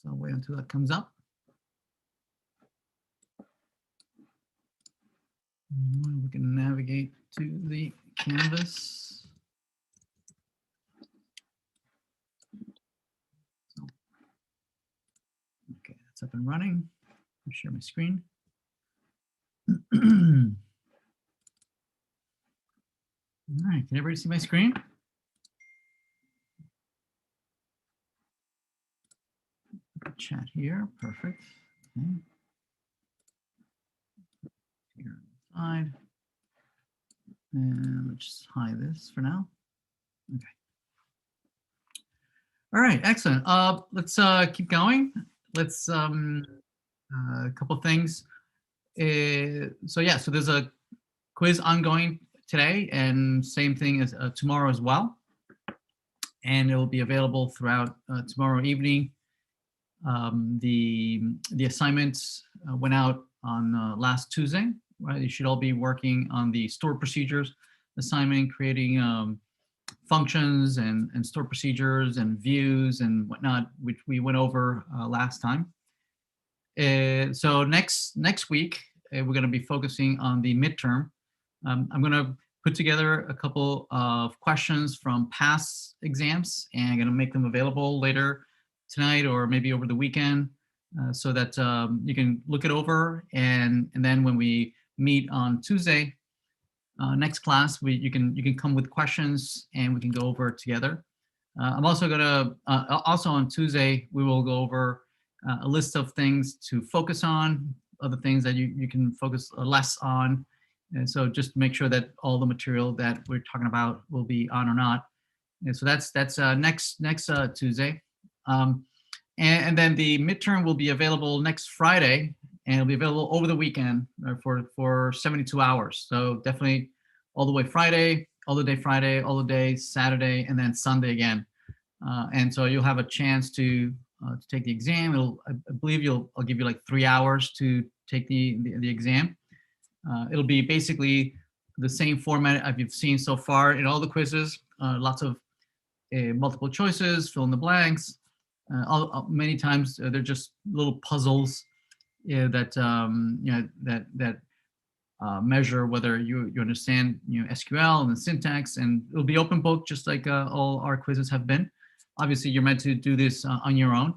So wait until that comes up. We can navigate to the canvas. Okay, that's up and running. I'll share my screen. All right, can everybody see my screen? Chat here, perfect. Okay. Here on the side. And let's just hide this for now. Okay. All right, excellent. Let's keep going. Let's a couple things. So yeah, so there's a quiz ongoing today, and same thing as tomorrow as well. And it will be available throughout tomorrow evening. The assignments went out on last Tuesday, right? You should all be working on the store procedures assignment, creating functions and store procedures and views and whatnot, which we went over last time. So next week, we're going to be focusing on the midterm. I'm going to put together a couple of questions from past exams, and I'm going to make them available later tonight or maybe over the weekend, so that you can look it over, and then when we meet on Tuesday, next class, you can come with questions and we can go over it together. I'm also going to also on Tuesday we will go over a list of things to focus on, other things that you can focus less on, and so just make sure that all the material that we're talking about will be on or not. And so that's next Tuesday. And then the midterm will be available next Friday, and it'll be available over the weekend for 72 hours. So definitely all the way Friday, all the day Saturday, and then Sunday again. And so you'll have a chance to take the exam. I believe I'll give you like 3 hours to take the exam. It'll be basically the same format as you've seen so far in all the quizzes. Lots of multiple choices, fill in the blanks. Many times they're just little puzzles that measure whether you understand SQL and the syntax, and it'll be open book just like all our quizzes have been. Obviously, you're meant to do this on your own,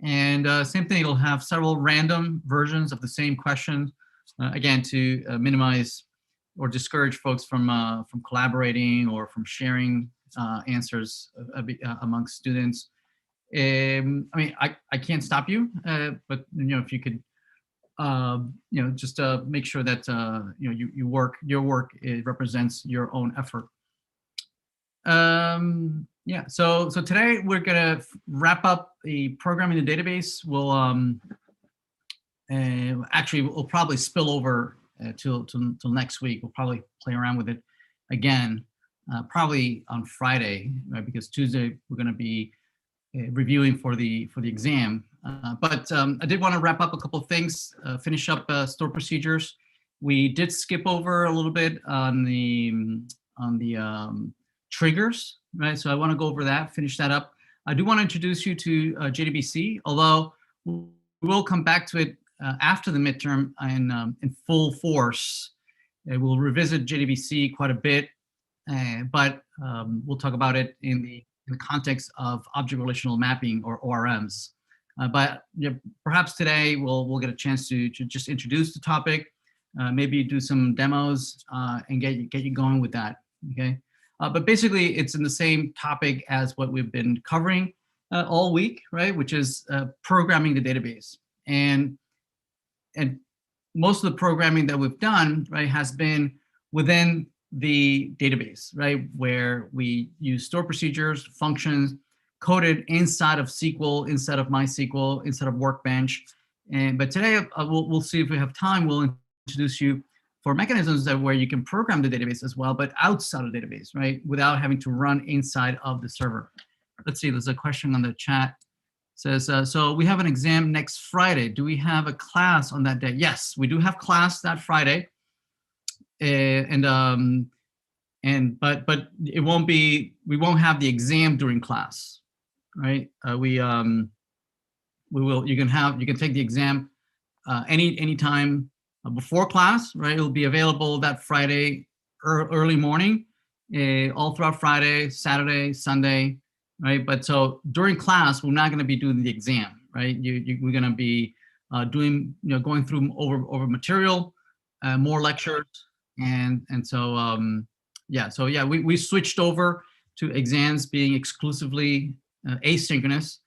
and same thing. It'll have several random versions of the same question, again to minimize or discourage folks from collaborating or from sharing answers amongst students. I mean, I can't stop you, but if you could, just make sure that your work represents your own effort. Yeah. So today we're gonna wrap up the programming the database. We'll actually we'll probably spill over till next week. We'll probably play around with it again, probably on Friday, right? Because Tuesday we're going to be reviewing for the exam. But I did want to wrap up a couple of things, finish up store procedures. We did skip over a little bit on the triggers, right? So I want to go over that, finish that up. I do want to introduce you to JDBC, although we will come back to it after the midterm in full force. We'll revisit JDBC quite a bit, but we'll talk about it in the context of object relational mapping, or ORMs. But perhaps today we'll get a chance to just introduce the topic, maybe do some demos and get you going with that. Okay, but basically it's in the same topic as what we've been covering all week, right? Which is programming the database, and most of the programming that we've done, right, has been within the database, right, where we use store procedures, functions, coded inside of SQL, inside of MySQL, inside of Workbench. But today we'll see if we have time. We'll introduce you for mechanisms where you can program the database as well, but outside of the database, right, without having to run inside of the server. Let's see. There's a question on the chat. It says, so we have an exam next Friday. Do we have a class on that day? Yes, we do have class that Friday. But it won't be, we won't have the exam during class, right? You can take the exam any time before class, right? It'll be available that Friday early morning, all throughout Friday, Saturday, Sunday, right? But so during class, we're not going to be doing the exam, right? We're going to be going through over material, more lectures, and so we switched over to exams being exclusively asynchronous,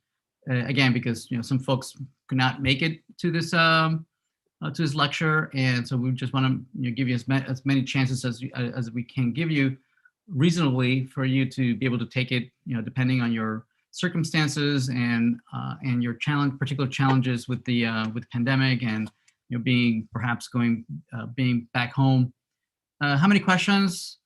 again because some folks could not make it to this lecture, and so we just want to give you as many chances as we can give you reasonably for you to be able to take it, depending on your circumstances and your particular challenges with the pandemic and being back home. How many questions?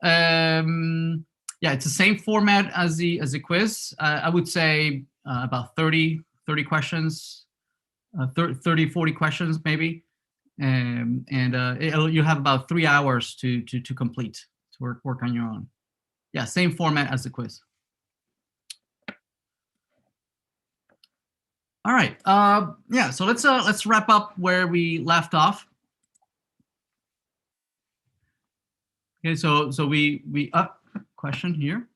Yeah, it's the same format as the quiz. I would say about 30 questions, 30, 40 questions maybe, and you'll have about 3 hours to complete, to work on your own. Yeah, same format as the quiz. All right. Yeah. So let's wrap up where we left off. Okay. So we question here.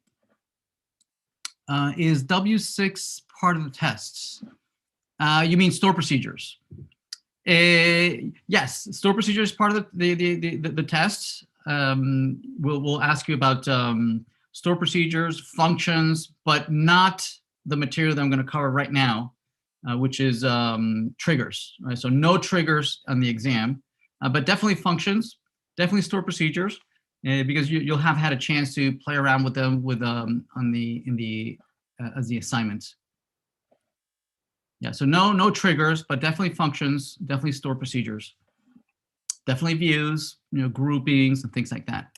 Is W6 part of the tests? You mean store procedures? Yes, store procedure is part of the tests. We'll ask you about store procedures, functions, but not the material that I'm going to cover right now, which is triggers. Right? So no triggers on the exam, but definitely functions, definitely store procedures, because you'll have had a chance to play around with them as the assignments. Yeah, so no triggers, but definitely functions, definitely store procedures, definitely views, groupings and things like that.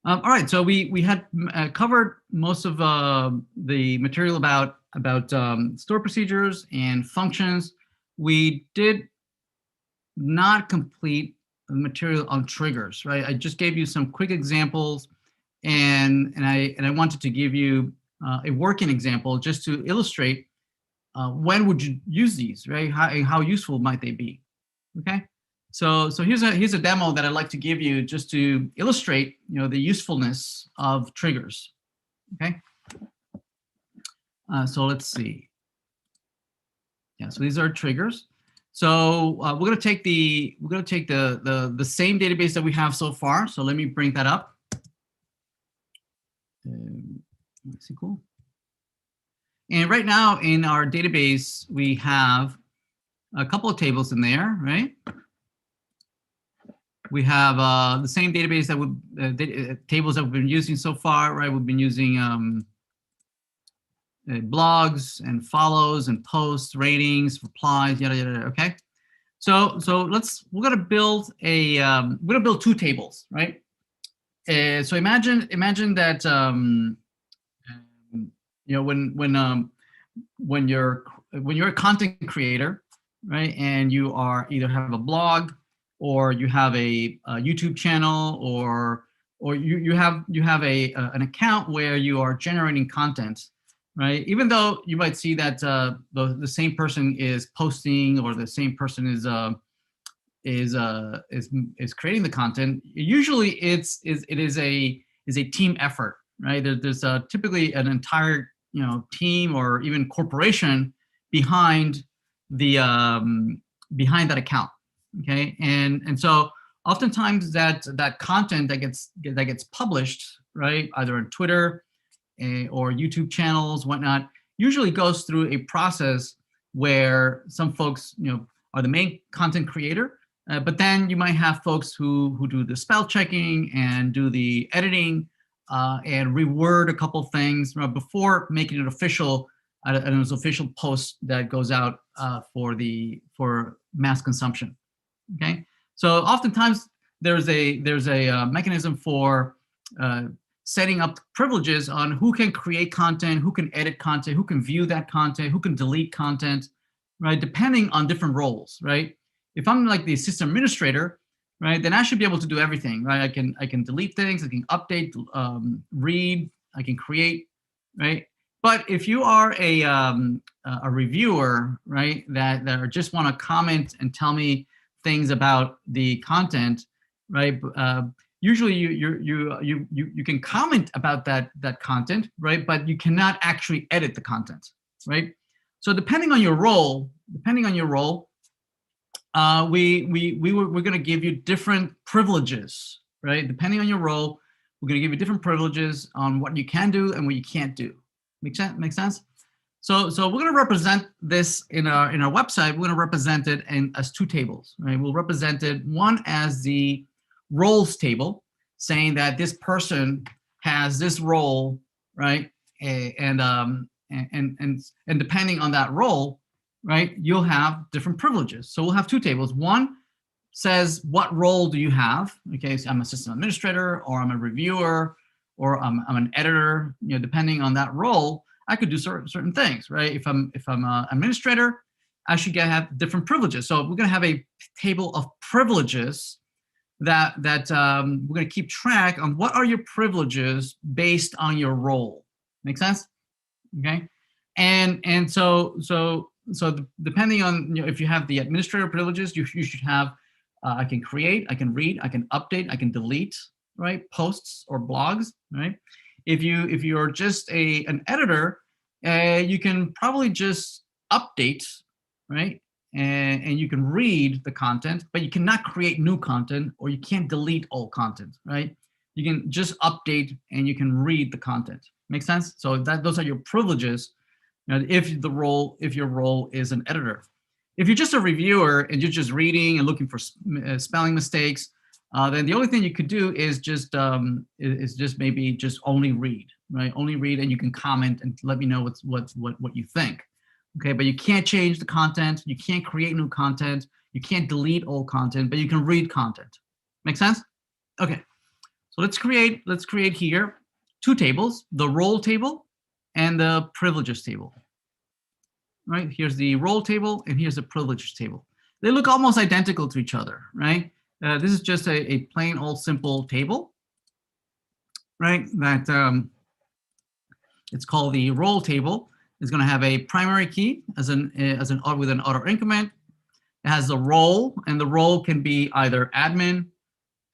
All right, so we had covered most of the material about store procedures and functions. We did not complete the material on triggers, right? I just gave you some quick examples, and I wanted to give you a working example just to illustrate when would you use these, right? How useful might they be? Okay, so here's a demo that I'd like to give you just to illustrate, the usefulness of triggers. Okay, so let's see. Yeah, so these are triggers. So we're going to take the same database that we have so far. So let me bring that up. Let's see, cool. And right now in our database, we have a couple of tables in there, right? We have the same database that tables that we've been using so far, right? We've been using blogs and follows and posts, ratings, replies, yada yada. Okay, so we're gonna build two tables, right? So imagine that when you're a content creator, right, and you are either have a blog or you have a YouTube channel or you have an account where you are generating content, right? Even though you might see that the same person is posting or the same person is creating the content, usually it is a team effort, right? There's typically an entire team or even corporation behind that account. Okay, and so oftentimes that content that gets published, right, either on Twitter or YouTube channels, whatnot, usually goes through a process where some folks are the main content creator, but then you might have folks who do the spell checking and do the editing and reword a couple things before making it official, an official post that goes out for mass consumption. Okay, so oftentimes there's a mechanism for setting up privileges on who can create content, who can edit content, who can view that content, who can delete content, right? Depending on different roles, right? If I'm like the system administrator, right, then I should be able to do everything, right? I can delete things, I can update, read, I can create, right? But if you are a reviewer, right, that just want to comment and tell me things about the content, right? Usually you can comment about that content, right? But you cannot actually edit the content, right? So depending on your role, we're going to give you different privileges, right? Depending on your role, we're going to give you different privileges on what you can do and what you can't do. Make sense? Make sense? So we're going to represent this in our website. We're going to represent it as two tables, right? We'll represent it, one as the roles table, saying that this person has this role, right? And depending on that role, right, you'll have different privileges. So we'll have two tables. One says, what role do you have? Okay, so I'm a system administrator, or I'm a reviewer, or I'm an editor. You know, depending on that role, I could do certain things, right? If I'm an administrator, I should have different privileges. So we're going to have a table of privileges that we're going to keep track on. What are your privileges based on your role? Make sense? Okay, and so depending on, you know, if you have the administrator privileges, you should have I can create, I can read, I can update, I can delete, right, posts or blogs, right? If you're just an editor, you can probably just update, right, and you can read the content, but you cannot create new content, or you can't delete old content, right? You can just update and you can read the content. Make sense? So those are your privileges. You know, if your role is an editor. If you're just a reviewer and you're just reading and looking for spelling mistakes, then the only thing you could do is just maybe just only read, right? Only read, and you can comment and let me know what you think. Okay, but you can't change the content, you can't create new content, you can't delete old content, but you can read content. Make sense? Okay, so let's create here two tables: the role table and the privileges table. Right, here's the role table and here's the privileges table. They look almost identical to each other, right? This is just a plain old simple table, right? That it's called the role table. It's going to have a primary key with an auto increment. It has the role, and the role can be either admin,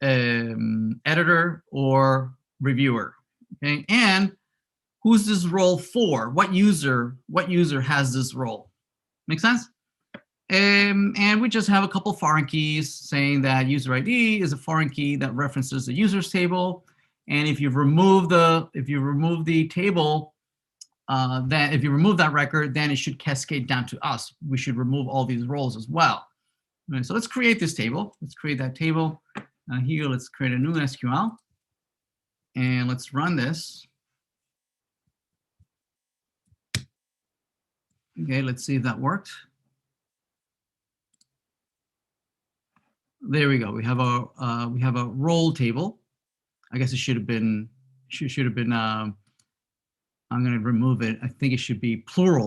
editor, or reviewer. Okay, and who's this role for? What user has this role? Make sense? And we just have a couple foreign keys saying that user ID is a foreign key that references the users table. And if you remove the table, then if you remove that record, then it should cascade down to us. We should remove all these roles as well. Right, so let's create this table. Let's create that table. Here, let's create a new SQL. And let's run this. Okay, let's see if that worked. There we go. We have a role table. I guess it should have been I'm going to remove it. I think it should be plural.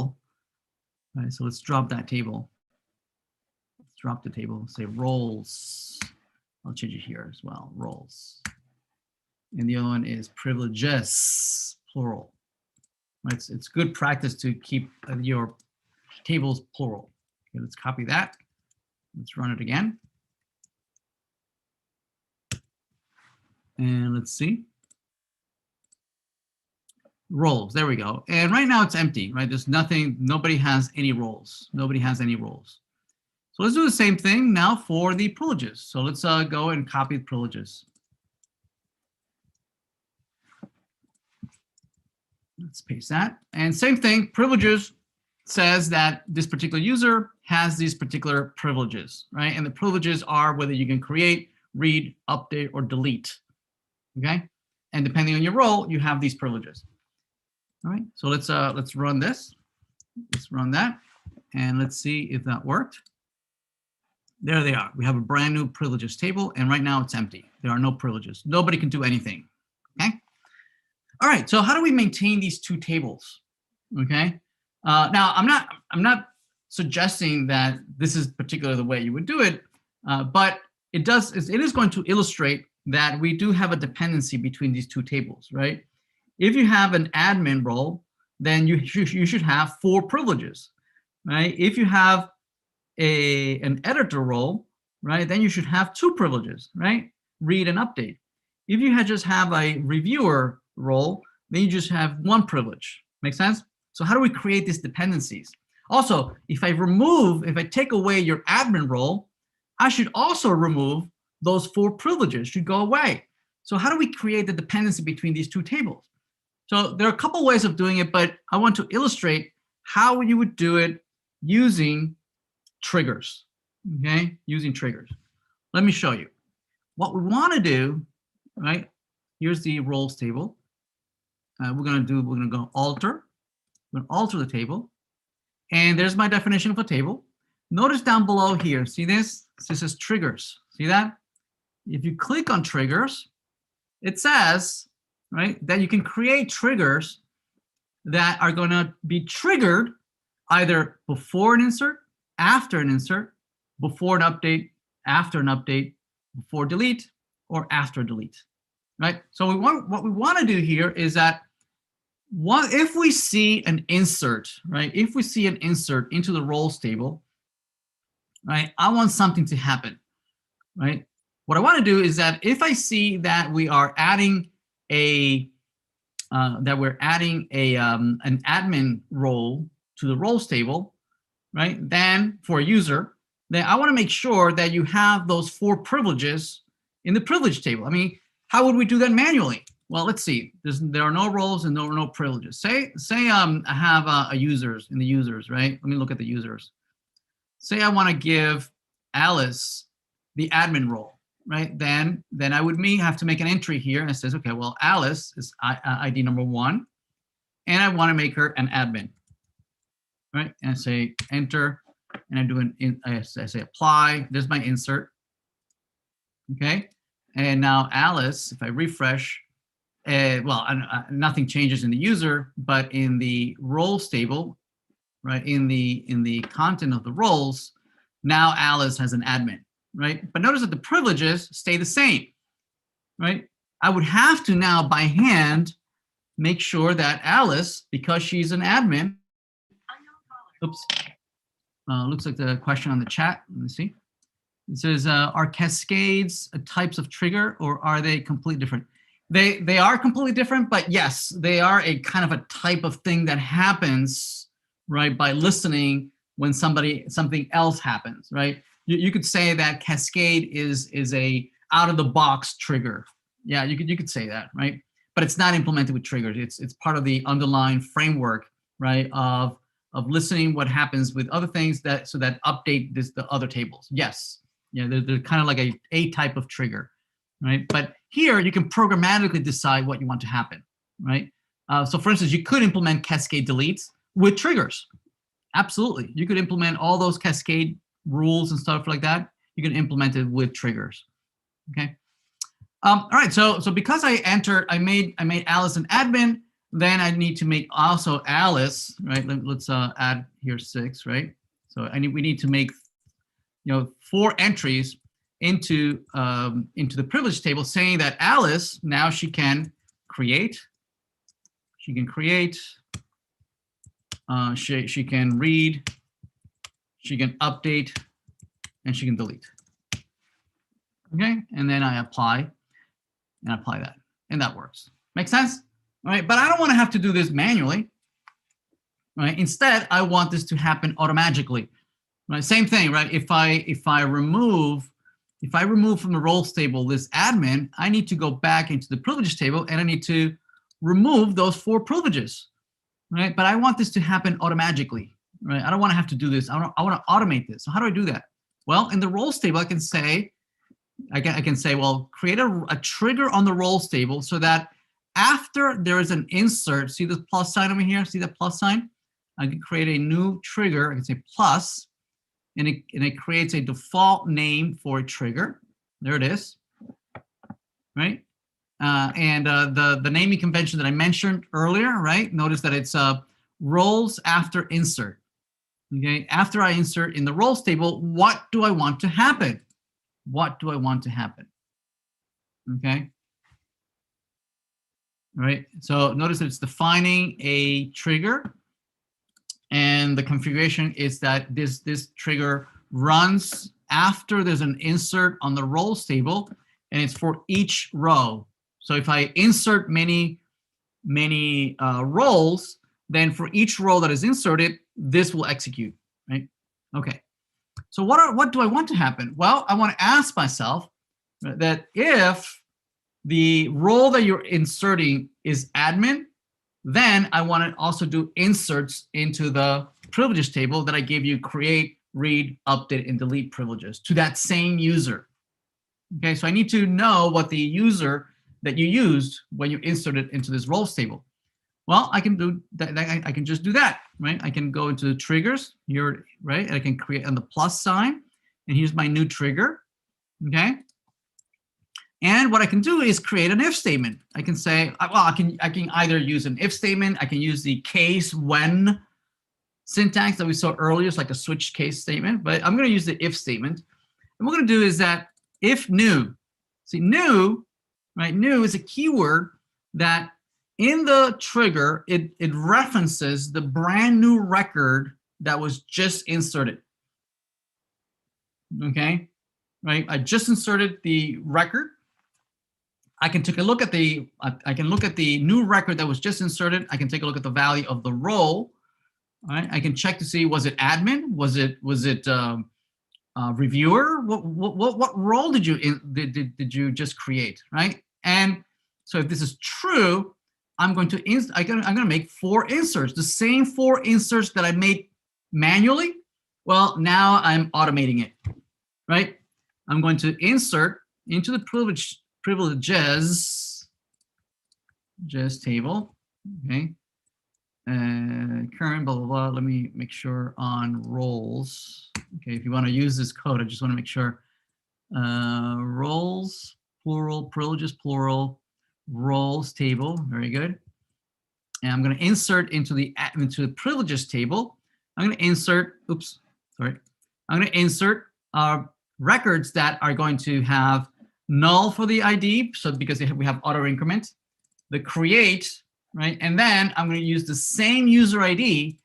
All right, so let's drop that table. Let's drop the table. Say roles. I'll change it here as well. Roles. And the other one is privileges, plural. It's good practice to keep your tables plural. Okay, let's copy that. Let's run it again. And let's see. Roles, there we go. And right now it's empty, right? There's nothing, nobody has any roles. Nobody has any roles. So let's do the same thing now for the privileges. So let's go and copy the privileges. Let's paste that. And same thing, privileges says that this particular user has these particular privileges, right? And the privileges are whether you can create, read, update, or delete, okay? And depending on your role, you have these privileges. All right, so let's run this. Let's run that, and let's see if that worked. There they are. We have a brand new privileges table, and right now it's empty. There are no privileges. Nobody can do anything, okay? All right, so how do we maintain these two tables? Okay, now I'm not suggesting that this is particularly the way you would do it, but it is going to illustrate that we do have a dependency between these two tables, right? If you have an admin role, then you should have 4 privileges, right? If you have an editor role, right, then you should have 2 privileges, right? Read and update. If you just have a reviewer role, then you just have 1 privilege. Make sense? So how do we create these dependencies? Also, if I take away your admin role, I should also remove those 4 privileges, should go away. So how do we create the dependency between these 2 tables? So there are a couple ways of doing it, but I want to illustrate how you would do it using triggers, okay? Using triggers. Let me show you. What we want to do, right? Here's the roles table. We're going to go alter. We're going to alter the table. And there's my definition of a table. Notice down below here, see this? This is triggers. See that? If you click on triggers, it says, right, that you can create triggers that are going to be triggered either before an insert, after an insert, before an update, after an update, before delete, or after delete, right? So what we want to do here is that if we see an insert, right? If we see an insert into the roles table, right? I want something to happen, right? What I want to do is that if I see that we are adding an admin role to the roles table, right? Then for a user, then I want to make sure that you have those 4 privileges in the privilege table. I mean, how would we do that manually? Well, let's see. There are no roles and no privileges. Say I have a users in the users, right? Let me look at the users. Say I want to give Alice the admin role, right? Then I would have to make an entry here, and it says, okay, well, Alice is ID number 1, and I want to make her an admin, right? And I say enter, and I do I say apply. There's my insert, okay? And now Alice, if I refresh, nothing changes in the user, but in the roles table, right? In the content of the roles, now Alice has an admin, right? But notice that the privileges stay the same, right? I would have to now by hand make sure that Alice, because she's an admin, oops, looks like the question on the chat. Let me see. It says, are cascades types of trigger, or are they completely different? They are completely different, but yes, they are a kind of a type of thing that happens, right, by listening when something else happens, right? You could say that cascade is a out of the box trigger. Yeah, you could say that, right? But it's not implemented with triggers. It's part of the underlying framework, right, of listening what happens with other things that update the other tables. Yes, yeah, they're kind of like a type of trigger, right? But here you can programmatically decide what you want to happen, right? So for instance, you could implement cascade deletes with triggers. Absolutely, you could implement all those cascade rules and stuff like that. You can implement it with triggers. Okay. All right. So because I made Alice an admin, then I need to make also Alice, right? Let's add here 6, right? So we need to make 4 entries into the privilege table, saying that Alice now she can create, she can read, she can update, and she can delete. Okay, and then I apply that, and that works. Make sense? All right, but I don't want to have to do this manually. Right? Instead, I want this to happen automatically. Right? Same thing, right? If I remove from the roles table this admin, I need to go back into the privilege table and I need to remove those 4 privileges, right? But I want this to happen automatically, right? I don't want to have to do this. I want to automate this. So how do I do that? Well, in the roles table, I can say, well, create a trigger on the roles table so that after there is an insert, see the plus sign over here? See that plus sign? I can create a new trigger. I can say plus, and it creates a default name for a trigger. There it is, right? And the naming convention that I mentioned earlier, right? Notice that it's roles after insert. Okay, after I insert in the roles table, what do I want to happen? What do I want to happen? Okay. right? So notice that it's defining a trigger, and the configuration is that this trigger runs after there's an insert on the roles table, and it's for each row. So if I insert many roles, then for each row that is inserted, this will execute, right? Okay. So what do I want to happen? Well, I want to ask myself that if the role that you're inserting is admin, then I want to also do inserts into the privileges table that I gave you: create, read, update, and delete privileges to that same user. Okay, so I need to know what the user that you used when you inserted into this roles table. Well, I can do that. I can just do that, right? I can go into the triggers here, right? And I can create on the plus sign, and here's my new trigger. Okay. And what I can do is create an if statement. I can say, well, I can either use an if statement. I can use the case when syntax that we saw earlier. It's like a switch case statement, but I'm going to use the if statement. And what we're going to do is that if new, see new, right? New is a keyword that in the trigger, it references the brand new record that was just inserted. Okay, right? I just inserted the record. I can take a look at the, I can look at the new record that was just inserted. I can take a look at the value of the role. All right, I can check to see, was it admin? Was it reviewer? What role did you just create, right? And so if this is true, I'm going to make 4 inserts, the same 4 inserts that I made manually. Well, now I'm automating it, right? I'm going to insert into the privileges table, okay? Current blah blah blah. Let me make sure on roles. Okay, if you want to use this code, I just want to make sure roles plural, privileges plural, roles table. Very good. And I'm going to insert into the privileges table. I'm going to insert. Oops, sorry. I'm going to insert records that are going to have null for the ID. So because we have auto increment, the create, right? And then I'm going to use the same user ID.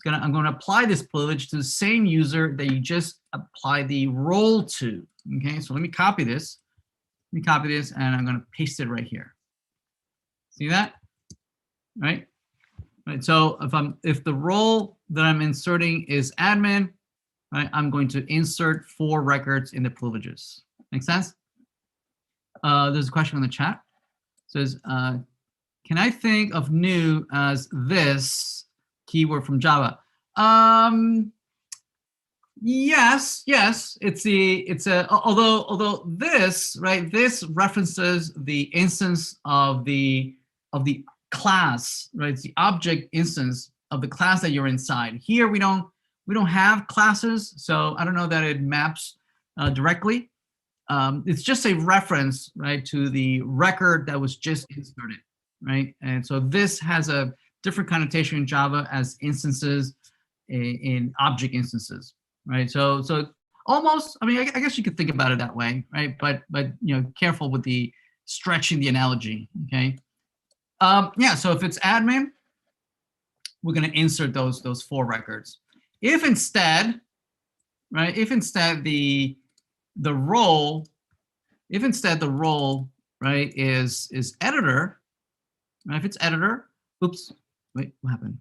I'm going to apply this privilege to the same user that you just apply the role to. Okay, so let me copy this. Let me copy this, and I'm going to paste it right here. See that? Right? Right. So if the role that I'm inserting is admin, right, I'm going to insert 4 records in the privileges. Make sense? There's a question in the chat. It says, can I think of new as this keyword from Java? Yes. Although this, right, this references the instance of the class, right? It's the object instance of the class that you're inside. Here we don't have classes, so I don't know that it maps directly. It's just a reference, right, to the record that was just inserted, right? And so this has a different connotation in Java as instances in object instances, right? So almost, I mean, I guess you could think about it that way, right? But you know, careful with the stretching the analogy, okay? Yeah, so if it's admin, we're going to insert those 4 records. If instead, right, if instead the role, right, is editor, right? If it's editor, oops, wait, what happened?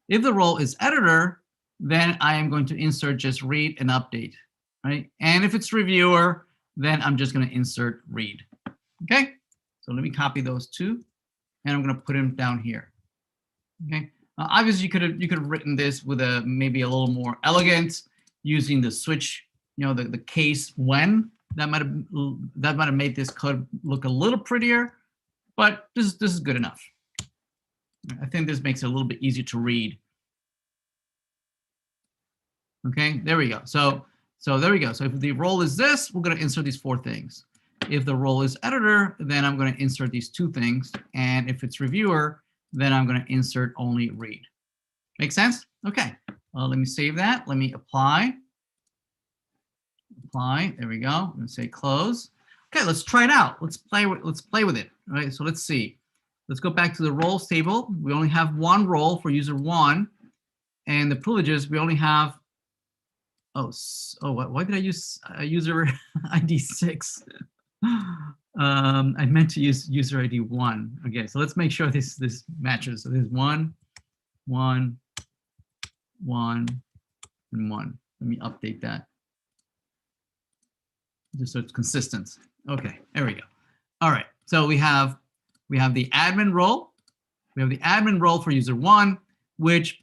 If the role is editor, then I am going to insert just read and update, right? And if it's reviewer, then I'm just going to insert read. Okay, so let me copy those 2, and I'm going to put them down here. Okay, obviously you could have written this with maybe a little more elegant, using the switch, you know, the case when. That might have made this code look a little prettier, but this is good enough. I think this makes it a little bit easier to read. Okay, there we go. So there we go. So if the role is this, we're going to insert these 4 things. If the role is editor, then I'm going to insert these 2 things. And if it's reviewer, then I'm going to insert only read. Make sense? Okay. Let me save that. Let me apply. There we go. I'm going to say close. Okay, let's try it out. Let's play with it. All right. So let's see. Let's go back to the roles table. We only have one role for user 1, and the privileges we only have. Why did I use user ID 6? I meant to use user ID 1. Okay, so let's make sure this matches. So there's 1, 1, 1, and 1. Let me update that just so it's consistent. Okay, there we go. All right, so we have the admin role. We have the admin role for user 1, which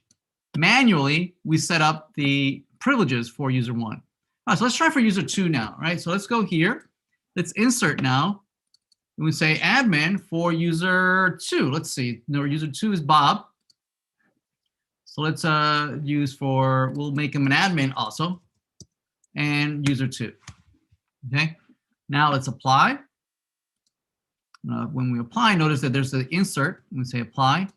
manually we set up the privileges for user 1. All right, so let's try for user 2 now, right? So let's go here. Let's insert now. And we say admin for user 2. Let's see. No, user 2 is Bob. So let's we'll make him an admin also. And user 2. Okay. Now let's apply. When we apply, notice that there's the insert. We say apply.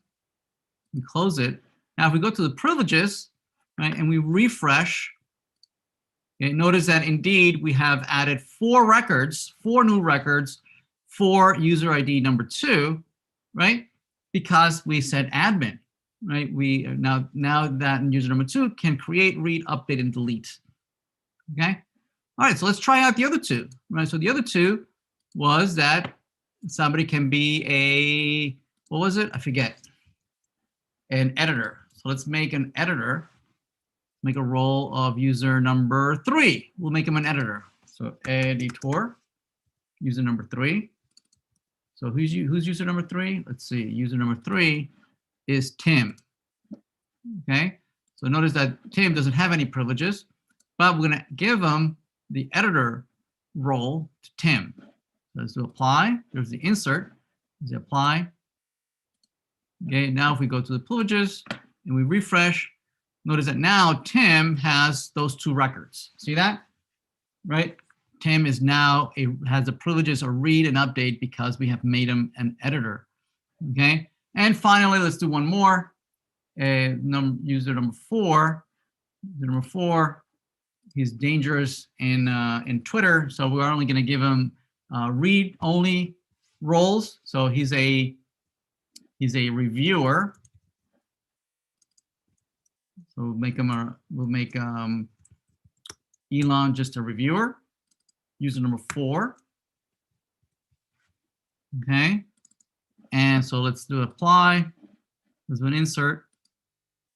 We close it. Now if we go to the privileges, right, and we refresh, okay, notice that indeed we have added 4 new records for user ID number 2, right? Because we said admin, right? We now that user number 2 can create, read, update, and delete. Okay. All right. So let's try out the other 2. Right. So the other 2 was that somebody can be a, what was it? I forget. An editor. So let's make an editor. Make a role of user number 3. We'll make him an editor. So editor, user number 3. So who's user number 3? Let's see. User number 3 is Tim. Okay. So notice that Tim doesn't have any privileges, but we're going to give him the editor role to Tim. So let's apply. There's the insert. There's the apply. Okay. Now if we go to the privileges and we refresh, notice that now Tim has those 2 records. See that? Right? Tim is now has the privileges of read and update because we have made him an editor. Okay. And finally, let's do one more. User number 4. User number 4. He's dangerous in Twitter, so we're only going to give him read-only roles. So he's a reviewer. So we'll make Elon just a reviewer. User number 4. Okay, and so let's do apply. Let's do an insert.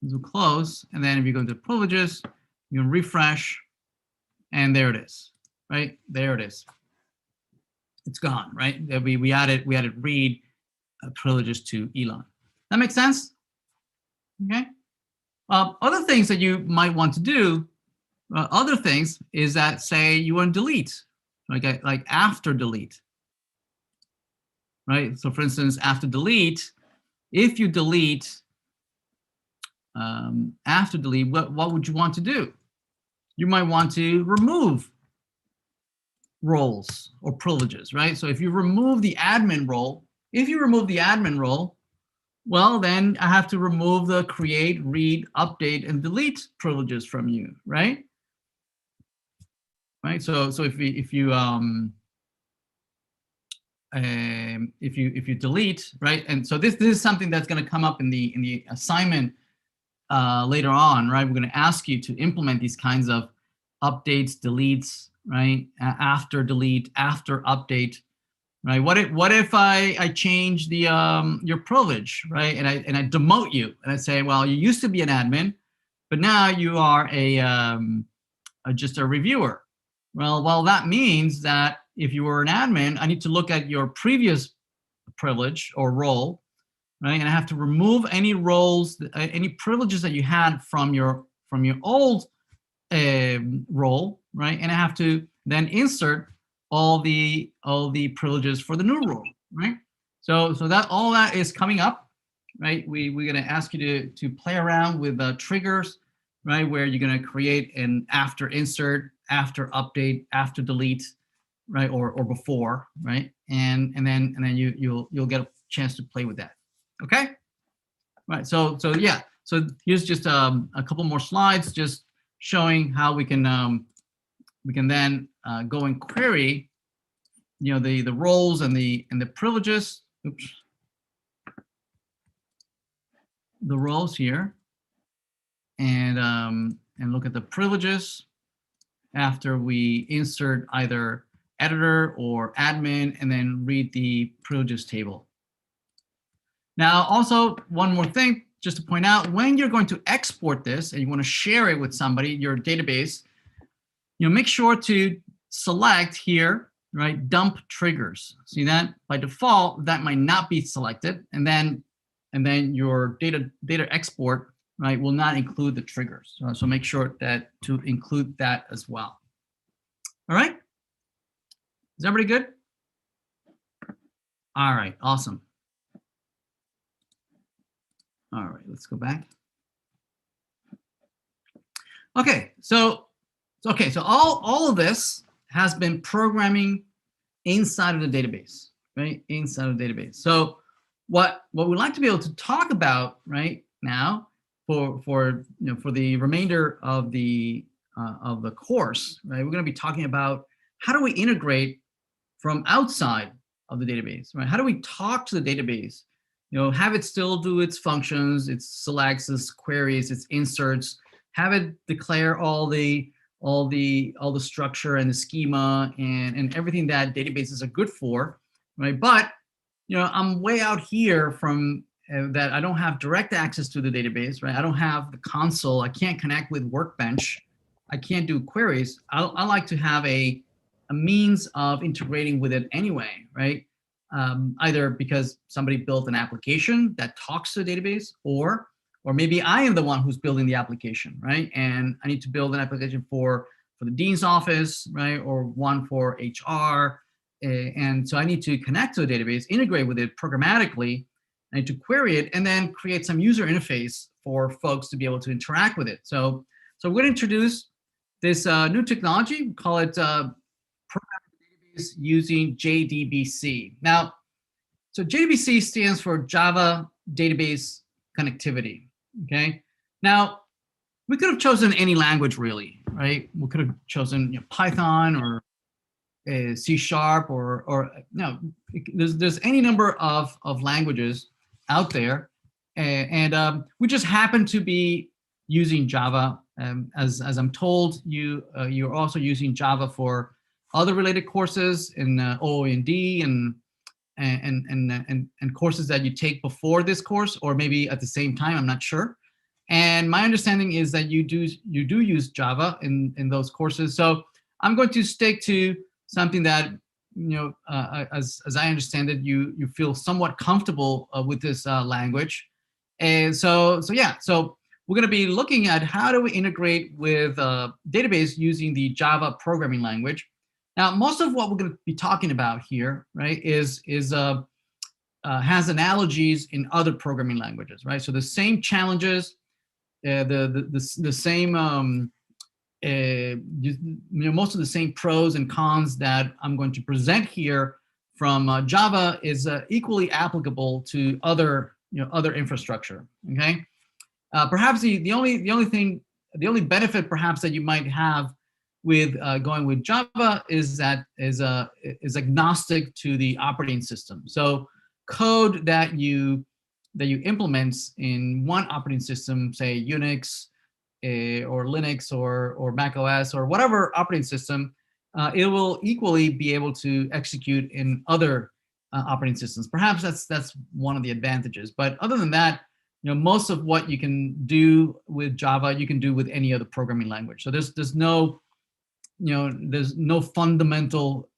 Let's do close, and then if you go to privileges, you can refresh, and there it is. Right there it is. It's gone. Right. We added read privileges to Elon. That makes sense. Okay. Other things that you might want to do, other things is that, say you want to delete, like after delete, right? So for instance, after delete, if you delete, after delete, what would you want to do? You might want to remove roles or privileges, right? So if you remove the admin role, well, then I have to remove the create, read, update, and delete privileges from you, right? Right. So if you delete, right, and so this is something that's going to come up in the assignment later on, right? We're going to ask you to implement these kinds of updates, deletes, right? After delete, after update. Right. What if I change the your privilege, right? And I demote you and I say, well, you used to be an admin, but now you are just a reviewer. Well, that means that if you were an admin, I need to look at your previous privilege or role, right? And I have to remove any roles, any privileges that you had from your old role, right? And I have to then insert all the privileges for the new role, right? So that all that is coming up, right? We're going to ask you to play around with triggers, right? Where you're going to create an after insert, after update, after delete, right? Or before, right? And then you'll get a chance to play with that. Okay. Right. So yeah. So here's just a couple more slides, just showing how we can then go and query, the roles and the privileges. Oops. the roles here and look at the privileges after we insert either editor or admin and then read the privileges table. Now, also one more thing, just to point out, when you're going to export this and you want to share it with somebody, your database, make sure to select here, right, dump triggers. See that? By default, that might not be selected, and then your data export, right, will not include the triggers. So make sure that to include that as well. All right? Is everybody good? All right, awesome. All right, let's go back. Okay, so all of this has been programming inside of the database, right? Inside of the database. So what we'd like to be able to talk about right now for the remainder of the course, right? We're going to be talking about how do we integrate from outside of the database, right? How do we talk to the database? Have it still do its functions, its selects, its queries, its inserts, have it declare all the structure and the schema and everything that databases are good for, right? But I'm way out here from that. I don't have direct access to the database, right? I don't have the console. I can't connect with Workbench. I can't do queries. I like to have a means of integrating with it anyway, right? Either because somebody built an application that talks to a database, or maybe I am the one who's building the application, right? And I need to build an application for the dean's office, right? Or one for HR. And so I need to connect to a database, integrate with it programmatically. I need to query it and then create some user interface for folks to be able to interact with it. So we're going to introduce this new technology. We call it using JDBC. Now, so JDBC stands for Java Database Connectivity, okay? Now, we could have chosen any language really, right? We could have chosen Python or C# or no, there's any number of languages out there. And we just happen to be using Java. As I'm told, you're also using Java for other related courses in OOND and courses that you take before this course, or maybe at the same time, I'm not sure. And my understanding is that you do use Java in those courses. So I'm going to stick to something that, as I understand it, you feel somewhat comfortable with this language. And so we're going to be looking at how do we integrate with database using the Java programming language. Now, most of what we're going to be talking about here, right, has analogies in other programming languages, right? So the same challenges, the same, most of the same pros and cons that I'm going to present here from Java is equally applicable to other infrastructure. Okay, perhaps the only benefit perhaps that you might have with going with Java is that is agnostic to the operating system. So code that you implement in one operating system, say Unix or Linux or Mac OS or whatever operating system, it will equally be able to execute in other operating systems. Perhaps that's one of the advantages. But other than that, most of what you can do with Java, you can do with any other programming language. So there's no fundamental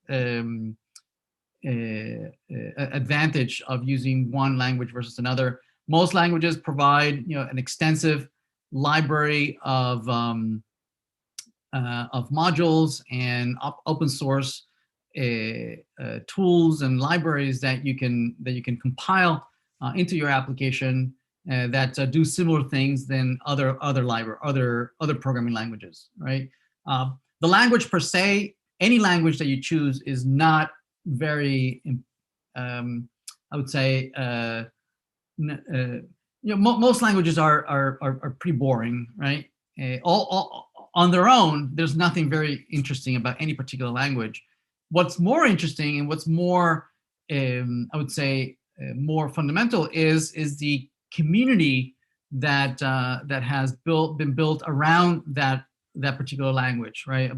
advantage of using one language versus another. Most languages provide an extensive library of modules and open source tools and libraries that you can compile into your application that do similar things than other programming languages, right? The language per se, any language that you choose, is not very, I would say, most languages are pretty boring, right? All on their own, there's nothing very interesting about any particular language. What's more interesting and what's more, I would say, more fundamental is the community that has been built around that particular language, right?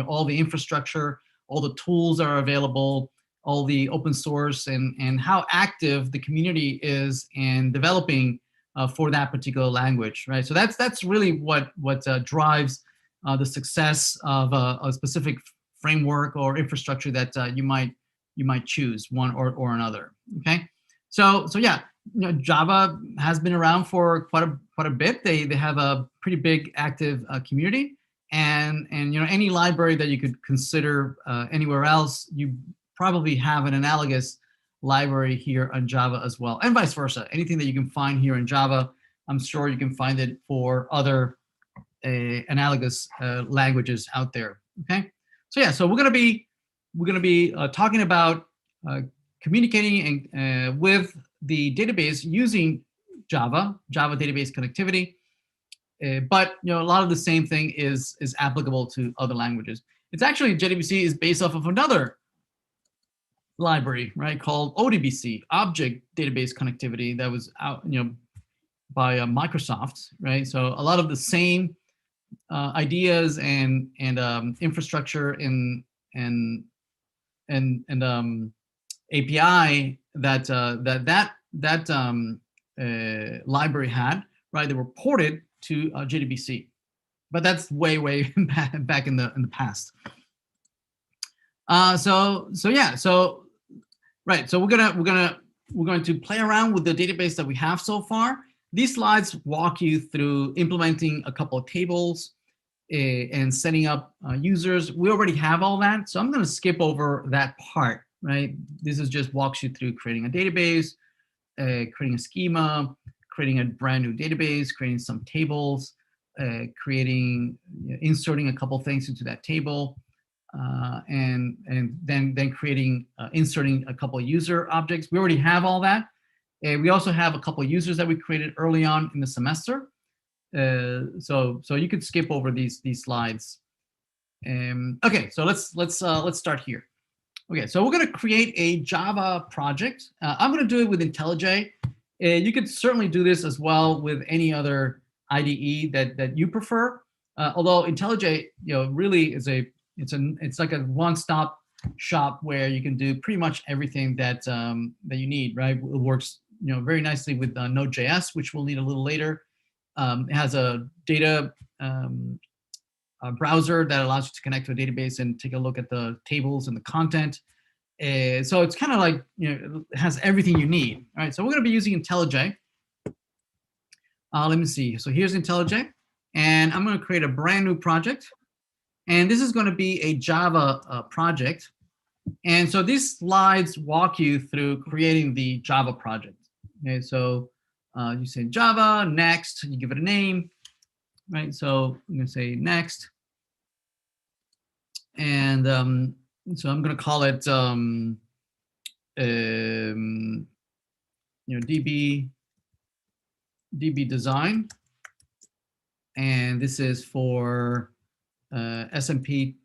All the infrastructure, all the tools are available, all the open source, and how active the community is in developing for that particular language, right? So that's really what drives the success of a specific framework or infrastructure that you might choose one or another. Okay, so yeah, Java has been around for quite a bit. They have a pretty big active community, and any library that you could consider anywhere else, you probably have an analogous library here on Java as well, and vice versa. Anything that you can find here in Java, I'm sure you can find it for other analogous languages out there. Okay, so yeah, so we're gonna be talking about communicating with the database using Java database connectivity, but a lot of the same thing is applicable to other languages. It's actually, JDBC is based off of another library, right, called ODBC, Object Database Connectivity, that was out, by Microsoft, right? So a lot of the same ideas and infrastructure and API that library had, right? They were ported to JDBC, but that's way back in the past. So yeah, so right, so we're going to play around with the database that we have so far. These slides walk you through implementing a couple of tables and setting up users. We already have all that, so I'm going to skip over that part, right? This is just walks you through creating a database, creating a schema, creating a brand new database, creating some tables, inserting a couple things into that table, and then creating, inserting a couple of user objects. We already have all that. We also have a couple of users that we created early on in the semester. So you could skip over these slides. Okay, so let's start here. Okay, so we're going to create a Java project. I'm going to do it with IntelliJ. You could certainly do this as well with any other IDE that you prefer. Although IntelliJ, really is it's like a one-stop shop where you can do pretty much everything that you need, right? It works, very nicely with Node.js, which we'll need a little later. It has a data browser that allows you to connect to a database and take a look at the tables and the content. So it's kind of like, it has everything you need. All right, so we're going to be using IntelliJ. Let me see. So here's IntelliJ, and I'm going to create a brand new project. And this is going to be a Java project. And so these slides walk you through creating the Java project. Okay, so you say Java, next, you give it a name, right? So I'm going to say next. And so I'm going to call it, DB design. And this is for SP21,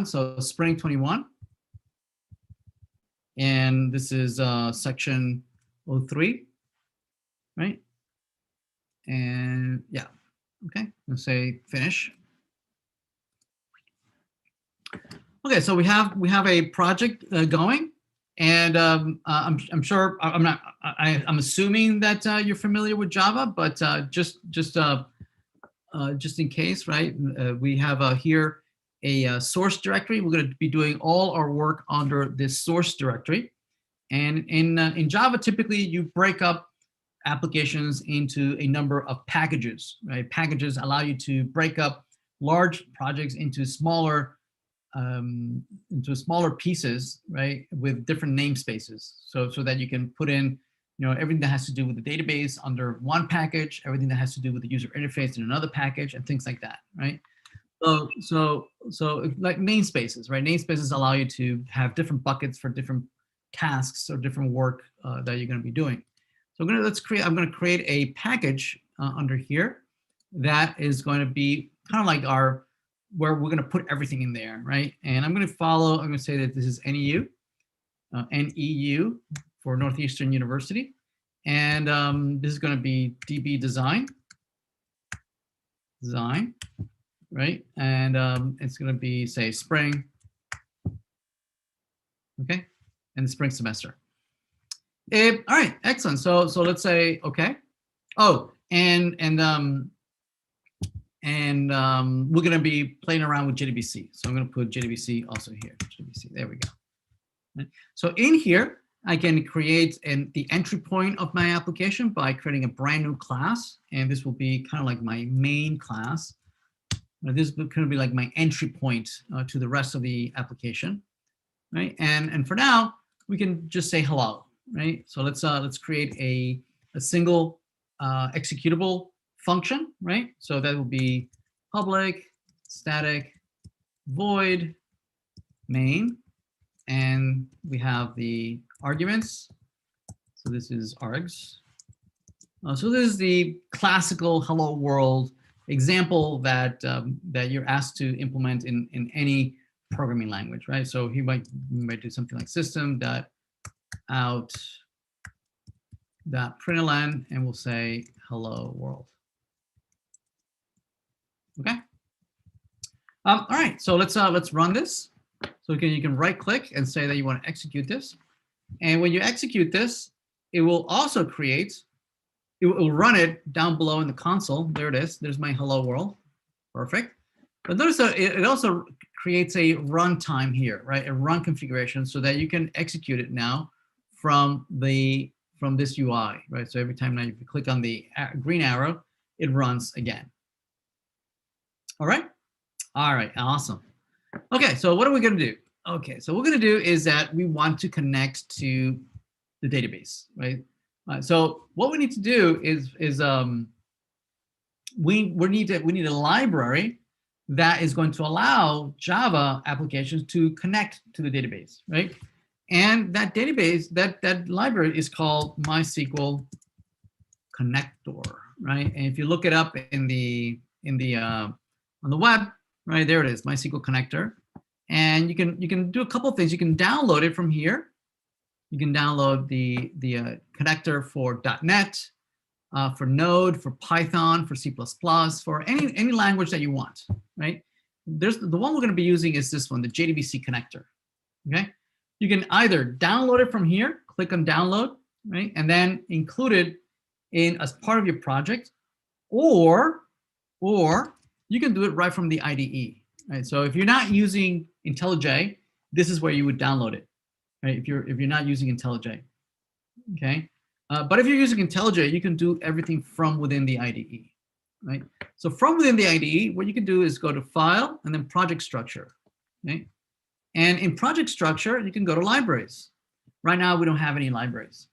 so spring 21. And this is section 03, right? And yeah, okay, let's say finish. Okay, so we have a project going, and I'm sure I'm assuming that you're familiar with Java, but just in case, right? We have here a source directory. We're going to be doing all our work under this source directory, and in Java, typically you break up applications into a number of packages, right? Packages allow you to break up large projects into smaller pieces, right, with different namespaces, so that you can put in, everything that has to do with the database under one package, everything that has to do with the user interface in another package, and things like that, right? So like namespaces, right? Namespaces allow you to have different buckets for different tasks or different work that you're going to be doing. So I'm going to create a package under here that is going to be kind of like where we're going to put everything in there, right? And I'm going to say that this is NEU, NEU for Northeastern University. And this is going to be DB design, right? And it's going to be, say, spring, okay, and the spring semester. All right, excellent. So let's say, okay. Oh, and we're going to be playing around with JDBC. So I'm going to put JDBC also here. JDBC, there we go. Right. So in here, I can create the entry point of my application by creating a brand new class. And this will be kind of like my main class. This is going to be like my entry point to the rest of the application, right? And for now, we can just say hello, right? So let's create a single executable function, right? So that will be public static void main, and we have the arguments. So this is args. So this is the classical hello world example that that you're asked to implement in any programming language, right? So he might do something like system.out.println, and we'll say hello world. Okay. All right. So let's run this. So you can right click and say that you want to execute this. And when you execute this, it will also create, it will run it down below in the console. There it is. There's my hello world. Perfect. But notice that it also creates a runtime here, right? A run configuration so that you can execute it now from this UI, right? So every time now you click on the green arrow, it runs again. All right. All right. Awesome. Okay. So what are we going to do? Okay. So what we're going to do is that we want to connect to the database, right? So what we need to do is we need a library that is going to allow Java applications to connect to the database, right? And that database, that library is called MySQL Connector, right? And if you look it up on the web, right, there it is, MySQL Connector. And you can do a couple of things. You can download it from here. You can download the connector for .NET, for Node, for Python, for C++, for any language that you want, right? The one we're going to be using is this one, the JDBC connector. Okay, you can either download it from here, click on download, right, and then include it as part of your project, or you can do it right from the IDE, right? So if you're not using IntelliJ, this is where you would download it, right? If you're not using IntelliJ, okay. But if you're using IntelliJ, you can do everything from within the IDE, right? So from within the IDE, what you can do is go to File and then Project Structure, okay? And in Project Structure, you can go to Libraries. Right now, we don't have any libraries,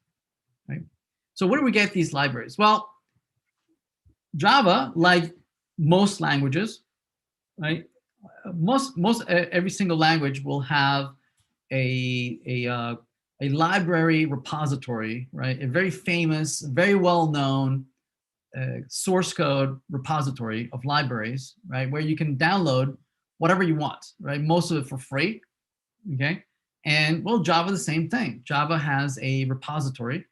right? So where do we get these libraries? Well, Java, like most languages, right? Every single language will have a library repository, right? A very famous, very well-known source code repository of libraries, right? Where you can download whatever you want, right? Most of it for free, okay? And well, Java, the same thing. Java has a repository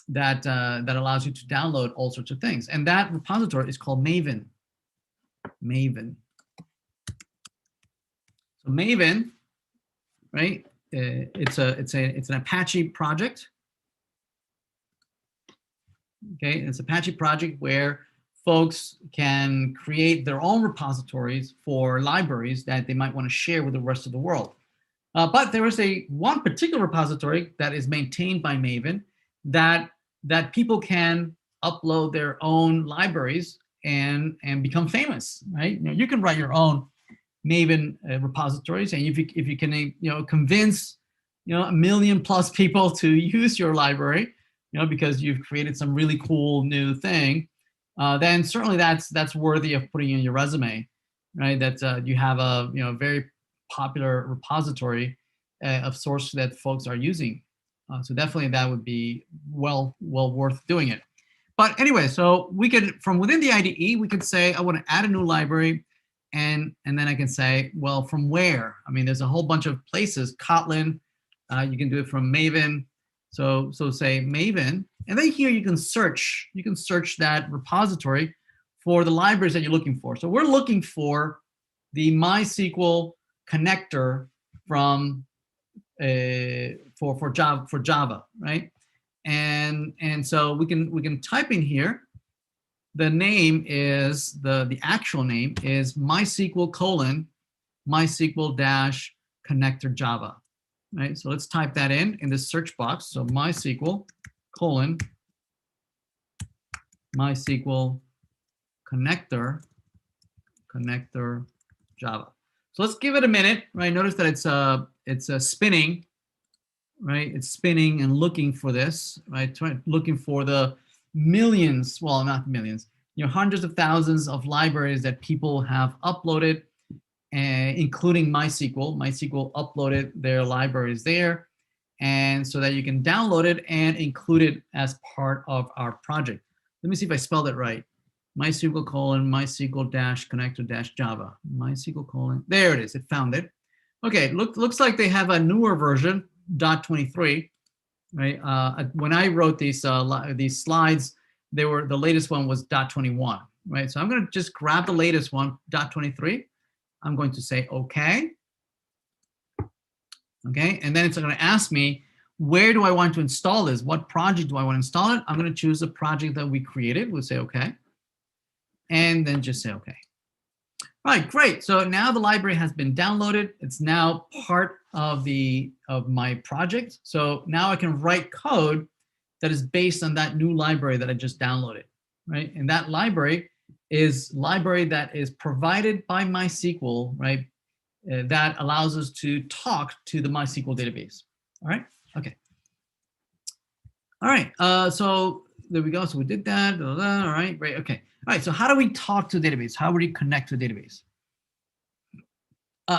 that allows you to download all sorts of things. And that repository is called Maven. Maven. So Maven, right? It's an Apache project. Okay, it's an Apache project where folks can create their own repositories for libraries that they might want to share with the rest of the world. But there is one particular repository that is maintained by Maven that people can upload their own libraries and become famous, right? You can write your own Maven repositories, and if you can convince 1 million plus people to use your library, because you've created some really cool new thing, then certainly that's worthy of putting in your resume, right? That you have a very popular repository of source that folks are using. So definitely that would be well worth doing it. But anyway, so we could, from within the IDE, we could say, I want to add a new library. And then I can say, well, from where? I mean, there's a whole bunch of places. Kotlin, you can do it from Maven. So say Maven, and then here you can search that repository for the libraries that you're looking for. So we're looking for the MySQL connector from for Java, right? And so we can type in here. The name is the actual name is MySQL MySQL dash connector Java, right? So let's type that in the search box. So MySQL MySQL connector Java. So let's give it a minute, right? Notice that it's spinning, right? It's spinning and looking for this, right? Looking for the millions, well, not millions, hundreds of thousands of libraries that people have uploaded, including MySQL. MySQL uploaded their libraries there, and so that you can download it and include it as part of our project. Let me see if I spelled it right. MySQL MySQL dash connector dash Java. MySQL there it is. It found it. Okay, looks like they have a newer version, .23, right? When I wrote these slides, the latest one was .21, right? So I'm going to just grab the latest one, .23. I'm going to say OK. Okay, and then it's going to ask me, where do I want to install this? What project do I want to install it? I'm going to choose the project that we created. We'll say OK. And then just say OK. All right, great. So now the library has been downloaded. It's now part of my project. So now I can write code that is based on that new library that I just downloaded, right? And that library that is provided by MySQL, right? That allows us to talk to the MySQL database. All right. Okay. All right. So there we go. So we did that. All right. Great. Okay. All right. So how do we talk to a database? How do we connect to a database?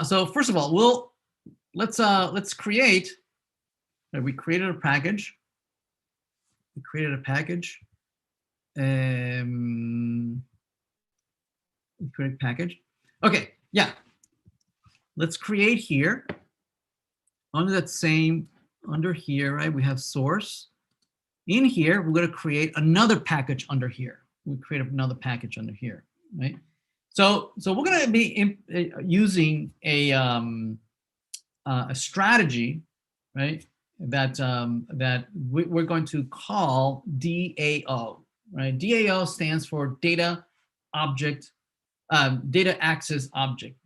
So first of all, let's create. We created a package. We created a package. We create package. Okay. Yeah. Let's create here. Under here, right? We have source. In here, we're going to create another package under here. We create another package under here, right? So we're going to be using a strategy, right? That we're going to call DAO, right? DAO stands for data access object,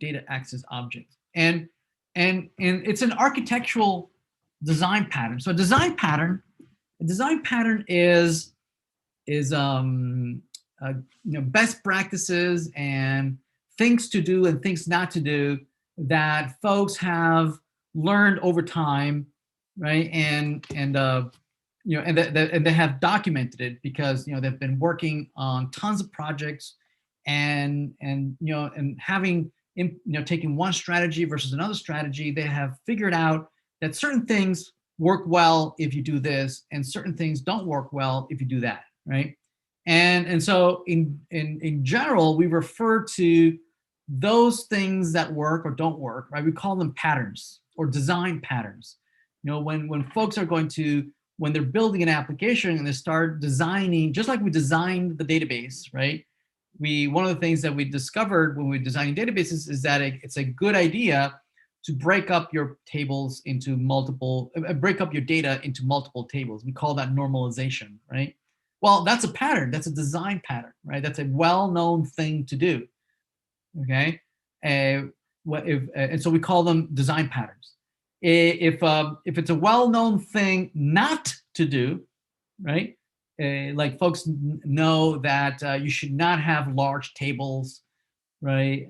and it's an architectural design pattern. So a design pattern is best practices and things to do and things not to do that folks have learned over time, right? And they have documented it because they've been working on tons of projects, and having taking one strategy versus another strategy, they have figured out that certain things work well if you do this, and certain things don't work well if you do that, right? And so in general, we refer to those things that work or don't work, right? We call them patterns or design patterns. When folks are when they're building an application and they start designing, just like we designed the database, right? One of the things that we discovered when we were designing databases is that it's a good idea to break up your tables into break up your data into multiple tables. We call that normalization, right? Well, that's a pattern. That's a design pattern, right? That's a well-known thing to do, okay? And so we call them design patterns. If it's a well-known thing not to do, right? Like folks know that you should not have large tables, right?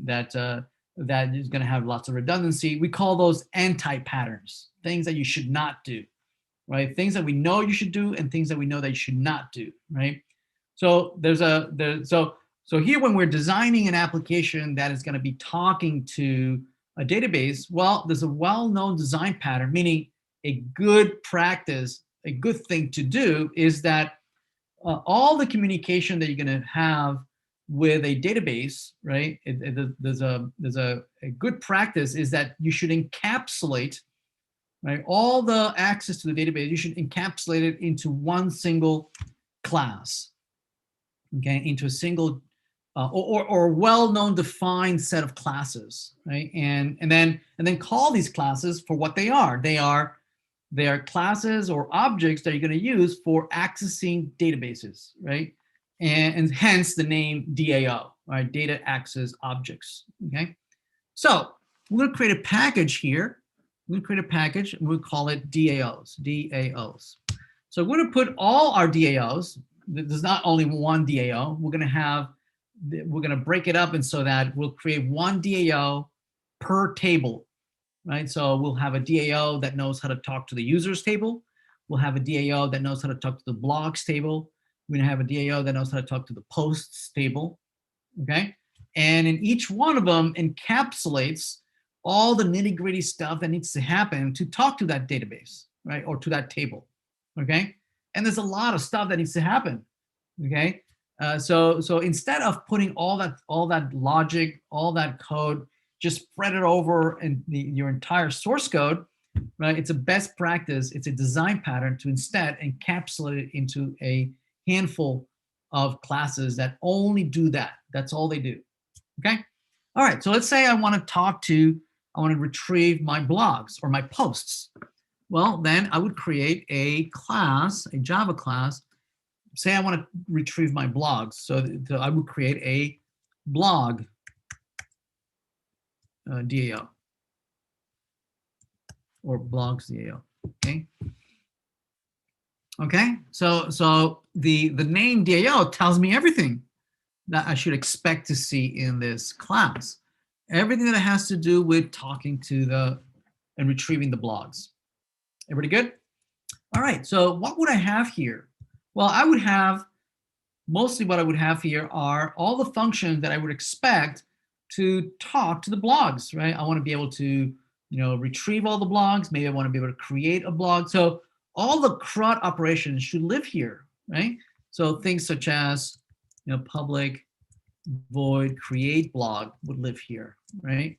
That is going to have lots of redundancy. We call those anti-patterns, things that you should not do, right? Things that we know you should do and things that we know that you should not do, right? So so here when we're designing an application that is going to be talking to a database, well, there's a well-known design pattern, meaning a good practice, a good thing to do is that all the communication that you're going to have with a database, right? There's a good practice is that you should encapsulate right? All the access to the database, you should encapsulate it into one single class, okay, into a single or well-known defined set of classes, right? And then call these classes for what they are. They are classes or objects that you're going to use for accessing databases, right? And hence the name DAO, right? Data Access Objects, okay? So we're going to create a package here. We're going to create a package, and we'll call it DAOs, DAOs. So we're going to put all our DAOs. There's not only one DAO. We're going to break it up, and so that we'll create one DAO per table, right? So we'll have a DAO that knows how to talk to the users table. We'll have a DAO that knows how to talk to the blogs table. We're going to have a DAO that knows how to talk to the posts table, okay? And in each one of them encapsulates all the nitty-gritty stuff that needs to happen to talk to that database, right? Or to that table, okay? And there's a lot of stuff that needs to happen, okay? So instead of putting all that logic, all that code, just spread it over in your entire source code, right? It's a best practice. It's a design pattern to instead encapsulate it into a handful of classes that only do that. That's all they do, okay? All right, so let's say I want to retrieve my blogs or my posts. Well, then I would create a class, a Java class. Say I want to retrieve my blogs. So I would create a blog DAO or blogs DAO, okay? Okay, so the name DAO tells me everything that I should expect to see in this class. Everything that has to do with talking to and retrieving the blogs. Everybody good? All right, so what would I have here? Well, I would have, mostly what I would have here are all the functions that I would expect to talk to the blogs, right? I want to be able to, retrieve all the blogs. Maybe I want to be able to create a blog. So all the CRUD operations should live here, right? So things such as, public void create blog would live here, right?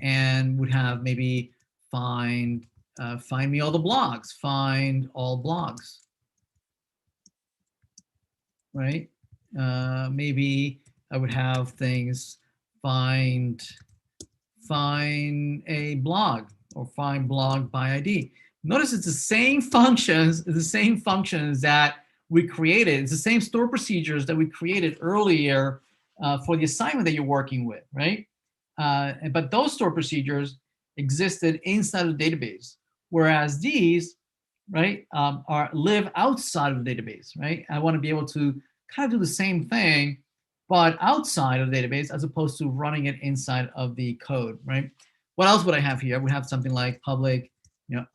And would have maybe find me all the blogs, find all blogs, right? Maybe I would have things find a blog or find blog by ID. Notice it's the same functions, that we created. It's the same store procedures that we created earlier for the assignment that you're working with, right? But those store procedures existed inside of the database, whereas these, right, live outside of the database, right? I want to be able to kind of do the same thing, but outside of the database as opposed to running it inside of the code, right? What else would I have here? I would have something like public,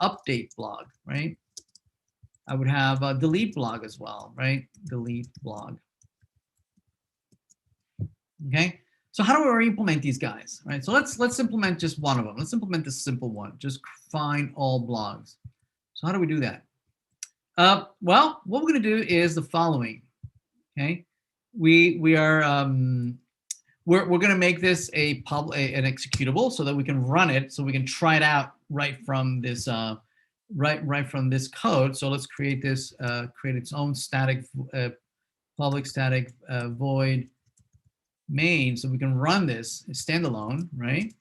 update blog, right? I would have a delete blog as well, right? Delete blog. Okay. So how do we implement these guys, right? So let's implement just one of them. Let's implement this simple one. Just find all blogs. So how do we do that? Well, what we're going to do is the following. Okay. We're going to make this an executable so that we can run it, so we can try it out right from this right from this code. So let's create this, create its own static public static void main, so we can run this standalone, right?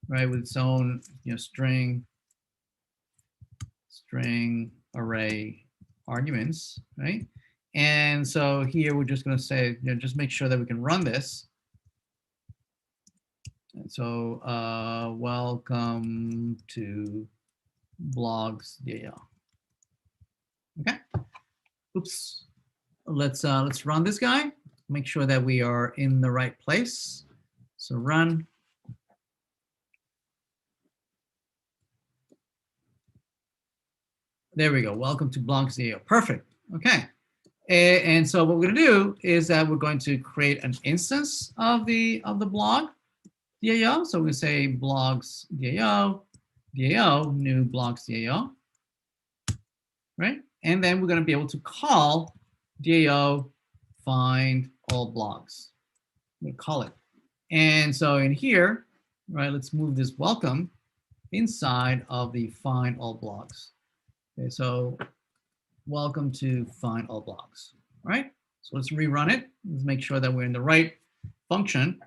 Right, with its own string array arguments, right? And so here we're just going to say, just make sure that we can run this. And so welcome to blogs DAO. Okay. Oops. Let's run this guy. Make sure that we are in the right place. So run. There we go. Welcome to blogs DAO. Perfect. Okay. And so what we're going to do is that we're going to create an instance of the blog DAO. So we're going to say blogs DAO, new blogs DAO, right? And then we're going to be able to call DAO find all blogs. We're going to call it. And so in here, right, let's move this welcome. inside of the find all blogs. Okay, so welcome to find all blogs. All right, so let's rerun it. Let's make sure that we're in the right function.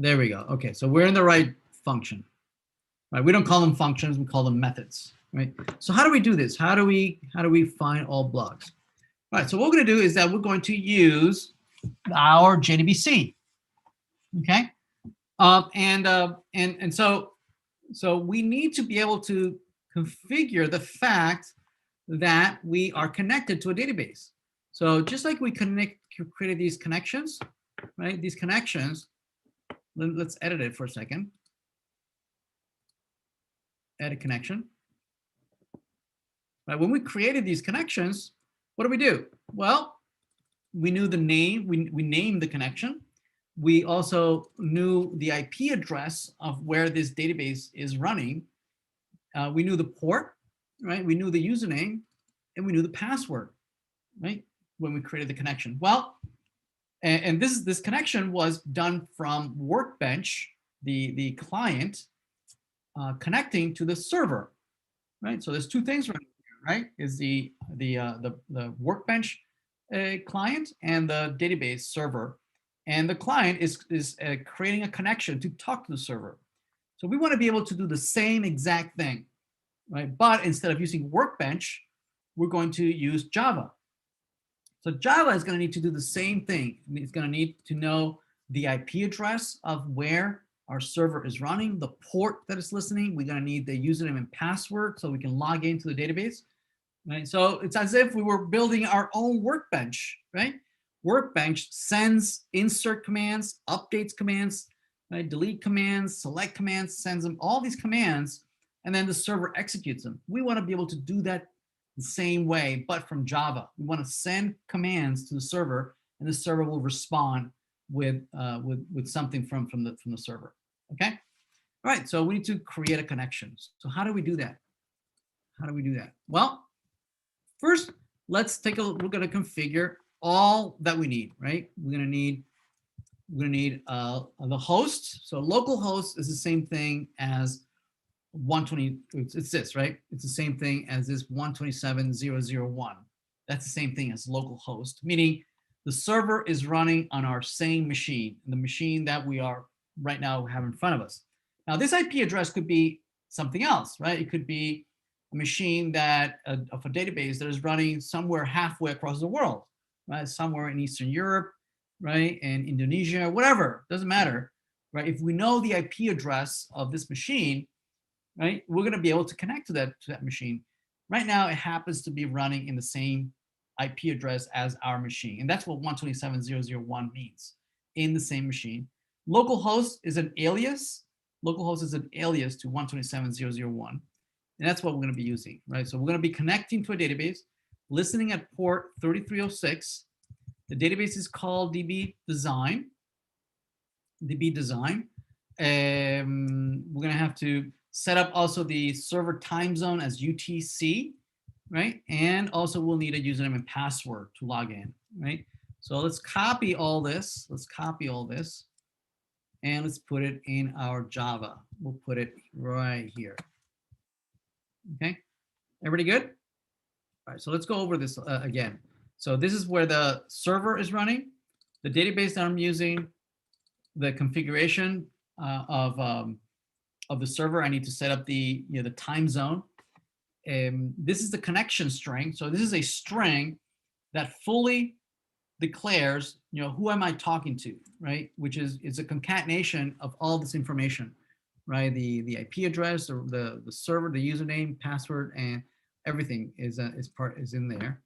There we go. Okay, so we're in the right function. Right? We don't call them functions, we call them methods. Right? So how do we do this? How do we find all blogs? All right, so what we're going to do is that we're going to use our JDBC. Okay, and so we need to be able to configure the fact that we are connected to a database. So just like we created these connections, right? These connections. Let's edit it for a second. Edit connection. Right, when we created these connections, what do? Well, we knew the name, we named the connection. We also knew the IP address of where this database is running. We knew the port, right? We knew the username, and we knew the password, right? When we created the connection. Well, and this connection was done from Workbench, the client, connecting to the server, right? So there's two things running here, right? Is the Workbench client and the database server, and the client is creating a connection to talk to the server. So we want to be able to do the same exact thing, right? But instead of using Workbench, we're going to use Java. So Java is going to need to do the same thing. It's going to need to know the IP address of where our server is running, the port that is listening. We're going to need the username and password so we can log into the database. Right? So it's as if we were building our own Workbench, right? Workbench sends insert commands, updates commands, right? Delete commands, select commands, sends them all these commands, and then the server executes them. We want to be able to do that the same way, but from Java. We want to send commands to the server, and the server will respond with something from the server. Okay. All right. So we need to create a connection. So how do we do that? How do we do that? Well, first, let's take a look. We're going to configure all that we need, right? We're going to need the host. So local host is the same thing as 120. It's this, right? It's the same thing as this 127.0.0.1. That's the same thing as local host, meaning the server is running on our same machine, the machine that we are right now have in front of us. Now, this IP address could be something else, right? It could be a machine that of a database that is running somewhere halfway across the world, right? Somewhere in Eastern Europe, right? And Indonesia, whatever, doesn't matter, right? If we know the IP address of this machine, right, we're going to be able to connect to that machine. Right now, it happens to be running in the same IP address as our machine, and that's what 127.0.0.1 means, in the same machine. Localhost is an alias. Localhost is an alias to 127.0.0.1. And that's what we're going to be using, right? So we're going to be connecting to a database, listening at port 3306. The database is called DB Design. DB Design. We're going to have to set up also the server time zone as UTC, right? And also we'll need a username and password to log in, right? So let's copy all this. Let's copy all this. And let's put it in our Java. We'll put it right here. Okay, everybody good? All right, so let's go over this again. So this is where the server is running, the database that I'm using, the configuration of the server. I need to set up the the time zone. This is the connection string. So this is a string that fully declares who am I talking to, right? Which is a concatenation of all this information. Right, the IP address, the server, the username, password, and everything is in there.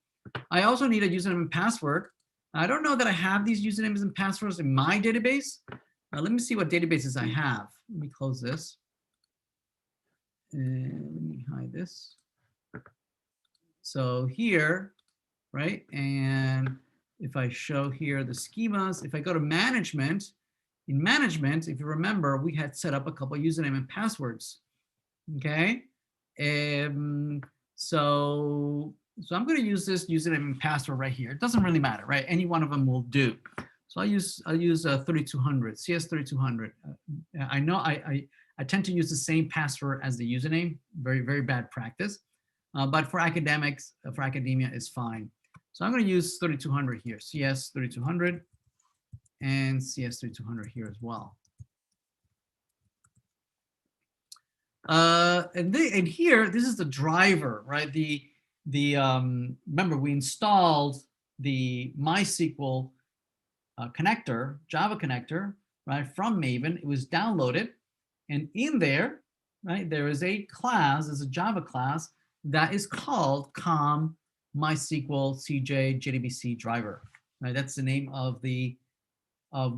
I also need a username and password. I don't know that I have these usernames and passwords in my database. Let me see what databases I have. Let me close this. And let me hide this. So here, right, and if I show here the schemas, if I go to management. In management, if you remember, we had set up a couple of username and passwords. Okay, so So I'm going to use this username and password right here. It doesn't really matter, right? Any one of them will do. So I'll use 3200, CS3200. I know I tend to use the same password as the username. Very, very bad practice. But for academics, for academia is fine. So I'm going to use 3200 here, CS3200 and CS3200 here as well. And here, this is the driver, right? Remember, we installed the MySQL connector, Java connector, right, from Maven. It was downloaded, and in there, right, there is a class, there's a Java class that is called com MySQL CJ JDBC driver. Right, that's the name of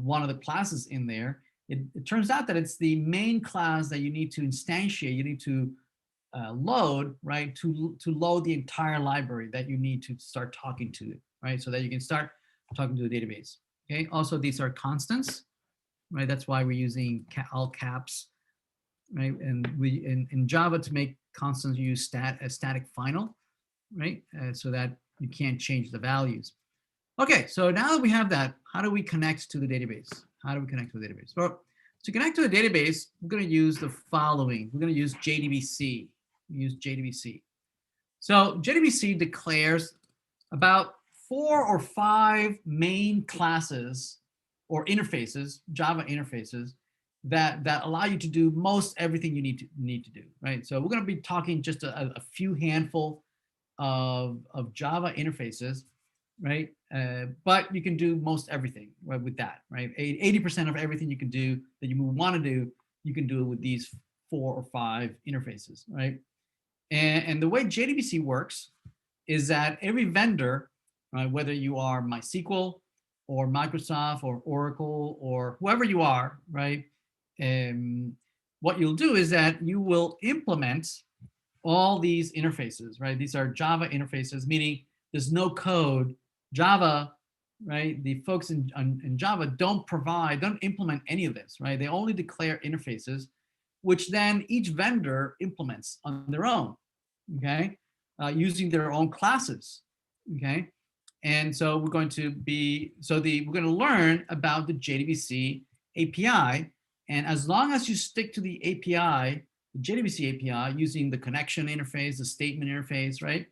one of the classes in there. It turns out that it's the main class that you need to instantiate. You need to load, right, to load the entire library that you need to start talking to, right, so that you can start talking to the database. Okay. Also, these are constants, right? That's why we're using all caps, right? And we in Java, to make constants, you use a static final, right? So that you can't change the values. Okay, so now that we have that, how do we connect to the database? How do we connect to the database? Well, to connect to the database, we're going to use the following. We're going to use JDBC. Use JDBC. So JDBC declares about 4 or 5 main classes or interfaces, Java interfaces, that allow you to do most everything you need to do, right? So we're going to be talking just a few handful of Java interfaces, right? But you can do most everything, right, with that, right? 80% of everything you can do that you want to do, you can do it with these 4 or 5 interfaces, right? And the way JDBC works is that every vendor, right, whether you are MySQL or Microsoft or Oracle or whoever you are, right, what you'll do is that you will implement all these interfaces, right? These are Java interfaces, meaning there's no code. Java, right? The folks in Java don't implement any of this, right? They only declare interfaces, which then each vendor implements on their own, okay? Using their own classes, okay? And so we're going to learn about the JDBC API. And as long as you stick to the API, the JDBC API, using the connection interface, the statement interface, right?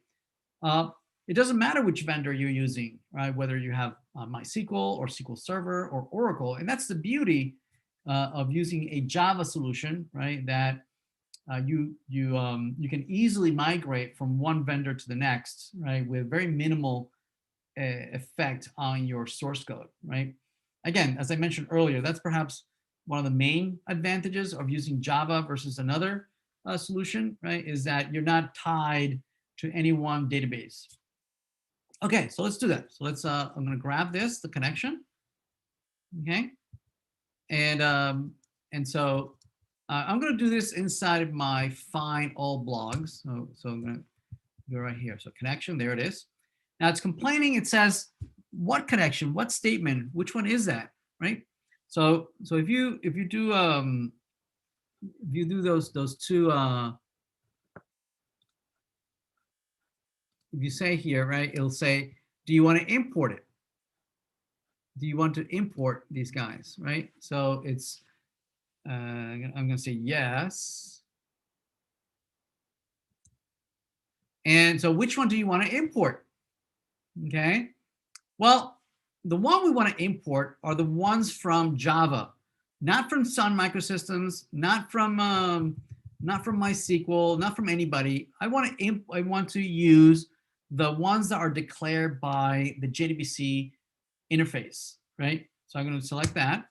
It doesn't matter which vendor you're using, right? Whether you have MySQL or SQL Server or Oracle. And that's the beauty of using a Java solution, right? That you can easily migrate from one vendor to the next, right? With very minimal effect on your source code, right? Again, as I mentioned earlier, that's perhaps one of the main advantages of using Java versus another solution, right? Is that you're not tied to any one database. Okay, so let's do that. So let's, I'm gonna grab this, the connection, okay? And so I'm gonna do this inside of my find all blogs. So I'm gonna go right here. So connection, there it is. Now it's complaining, it says, what connection, what statement, which one is that, right? So if you do those two, if you say here, right, it'll say, do you want to import it? Do you want to import these guys, right? So it's, I'm going to say yes. And so which one do you want to import? Okay. Well, the one we want to import are the ones from Java, not from Sun Microsystems, not from MySQL, not from anybody. I want to use the ones that are declared by the JDBC interface, right? So I'm going to select that.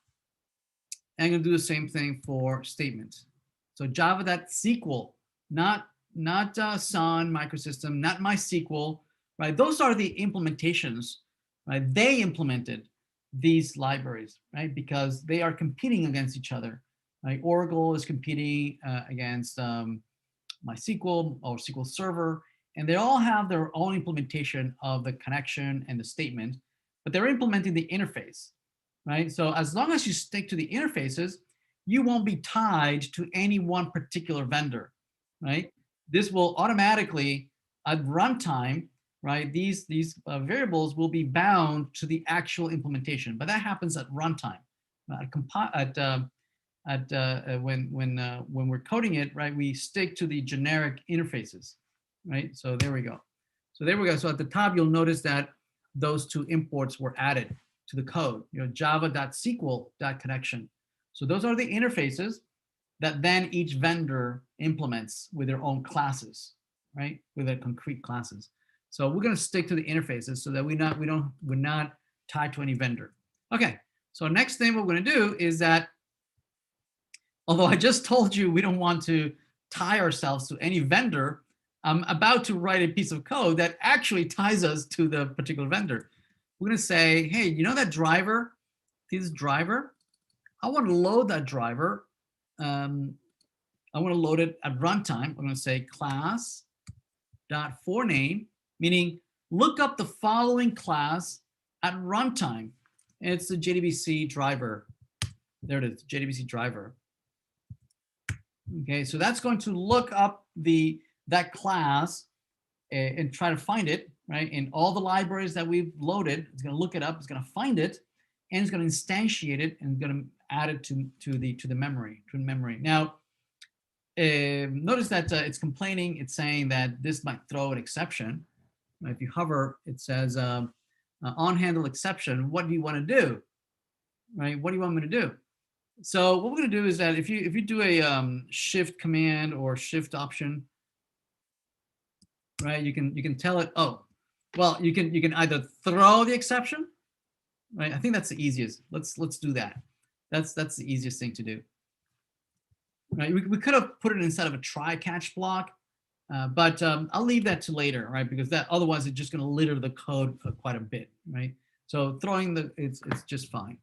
And I'm going to do the same thing for statements. So Java.SQL, not Sun Microsystem, not MySQL, right? Those are the implementations, right? They implemented these libraries, right? Because they are competing against each other, right? Oracle is competing against MySQL or SQL Server, and they all have their own implementation of the connection and the statement, but they're implementing the interface, right? So as long as you stick to the interfaces, you won't be tied to any one particular vendor, right? This will automatically, at runtime, right? These variables will be bound to the actual implementation, but that happens at runtime. When we're coding it, right, we stick to the generic interfaces, right? So there we go. So there we go. So at the top, you'll notice that those two imports were added to the code, java.sql.connection. So those are the interfaces that then each vendor implements with their own classes, right? With their concrete classes. So we're going to stick to the interfaces so that we're not tied to any vendor. Okay. So next thing we're going to do is that, although I just told you we don't want to tie ourselves to any vendor, I'm about to write a piece of code that actually ties us to the particular vendor. We're going to say, hey, you know that driver, this driver? I want to load that driver. I want to load it at runtime. I'm going to say class.forName, meaning look up the following class at runtime. And it's the JDBC driver. There it is, JDBC driver. Okay, so that's going to look up that class and try to find it, right? In all the libraries that we've loaded, it's going to look it up, it's going to find it, and it's going to instantiate it and going to add it to the memory. Now, notice that it's complaining. It's saying that this might throw an exception. If you hover, it says on handle exception. What do you want to do? Right? What do you want me to do? So what we're going to do is that if you do a shift command or shift option, right? You can tell it. Oh, well, you can either throw the exception, right? I think that's the easiest. Let's do that. That's the easiest thing to do. Right? We could have put it inside of a try catch block, but I'll leave that to later, right? Because that otherwise it's just going to litter the code quite a bit, right? So throwing it's just fine.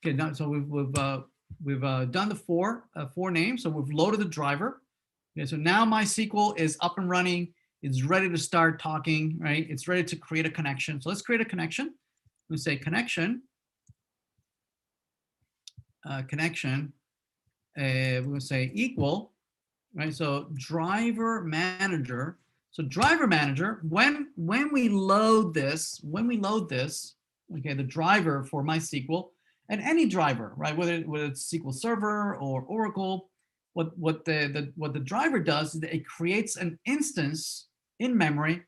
Okay, now so we've done the for name, so we've loaded the driver. Okay, so now MySQL is up and running. It's ready to start talking, right? It's ready to create a connection. So let's create a connection. We say connection. We're going to say equal, right? So driver manager. So driver manager, when we load this, okay, the driver for MySQL, and any driver, right? Whether it's SQL Server or Oracle, what the driver does is that it creates an instance in memory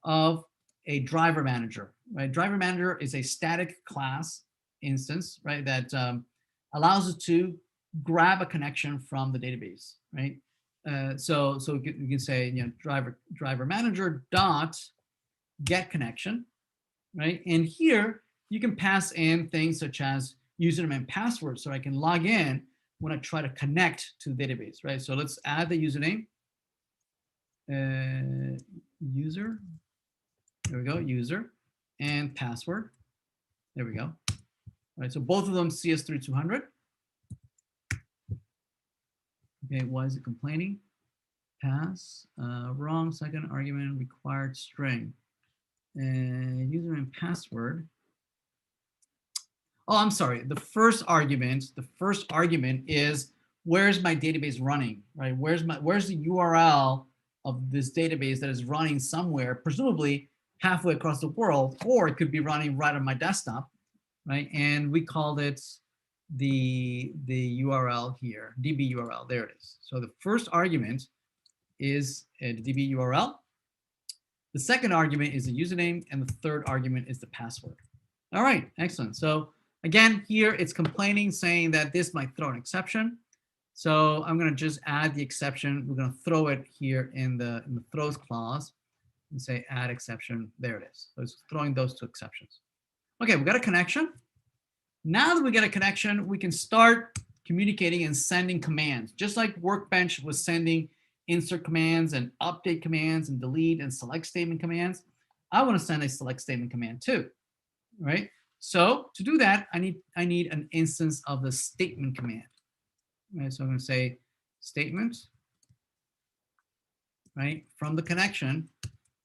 of a driver manager, right? Driver manager is a static class instance, right? That allows us to grab a connection from the database, right? So you can say, driver manager dot get connection, right? And here you can pass in things such as username and password, so I can log in when I try to connect to the database, right? So let's add the username, user. There we go, user, and password. There we go. All right, so both of them CS3200. Okay, why is it complaining? Pass, wrong, second argument, required string. Username and password. Oh, I'm sorry. The first argument is where's my database running, right? Where's the URL of this database that is running somewhere, presumably halfway across the world, or it could be running right on my desktop, right? And we called it the URL here, DB URL. There it is. So the first argument is a DB URL. The second argument is the username, and the third argument is the password. All right, excellent. So again, here it's complaining, saying that this might throw an exception. So I'm going to just add the exception. We're going to throw it here in the throws clause and say add exception. There it is. So it's throwing those two exceptions. Okay, we got a connection. Now that we get a connection, we can start communicating and sending commands, just like Workbench was sending insert commands and update commands and delete and select statement commands. I want to send a select statement command too, right? So to do that, I need an instance of the statement command. Right, so I'm going to say statement. Right, from the connection,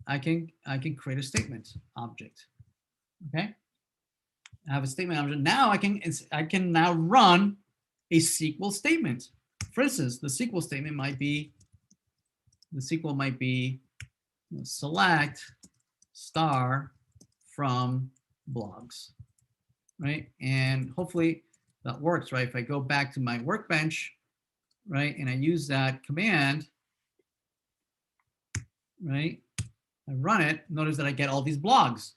I can create a statement object. Okay, I have a statement object. Now I can now run a SQL statement. For instance, the SQL statement might be select star from blogs, right? And hopefully that works, right? If I go back to my workbench, right, and I use that command, right, I run it, notice that I get all these blogs,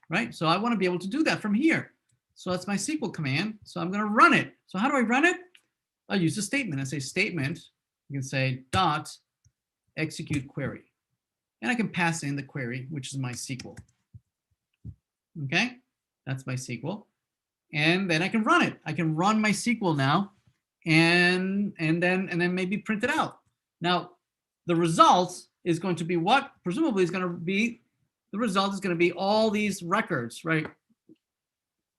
right? So I want to be able to do that from here. So that's my SQL command. So I'm going to run it. So how do I run it? I use a statement. I say statement. You can say dot execute query. And I can pass in the query, which is my SQL. Okay, that's my SQL. And then I can run it. I can run my SQL now, and then maybe print it out. Now, the result is going to be what? Presumably is going to be, the result is going to be all these records, right?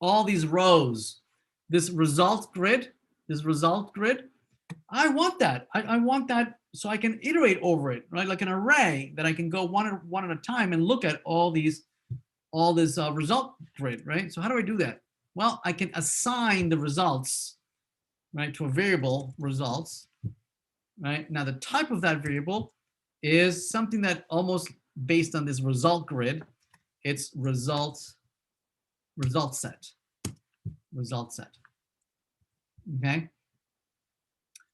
All these rows, this result grid, I want that. I want that so I can iterate over it, right? Like an array that I can go one at a time and look at all this result grid, right? So how do I do that? Well, I can assign the results, right, to a variable results, right? Now the type of that variable is something that almost based on this result grid, it's result set. Okay.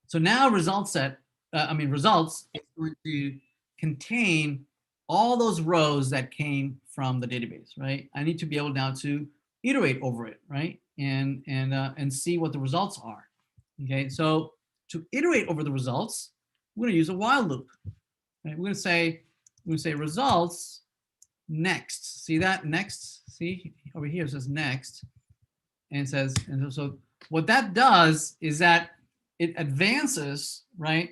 So now results is going to contain all those rows that came from the database, right? I need to be able now to iterate over it, right? And see what the results are. Okay, so to iterate over the results, we're going to use a while loop. Right? We're going to say results next. See that next? See over here it says next, and it says, and so what that does is that it advances, right?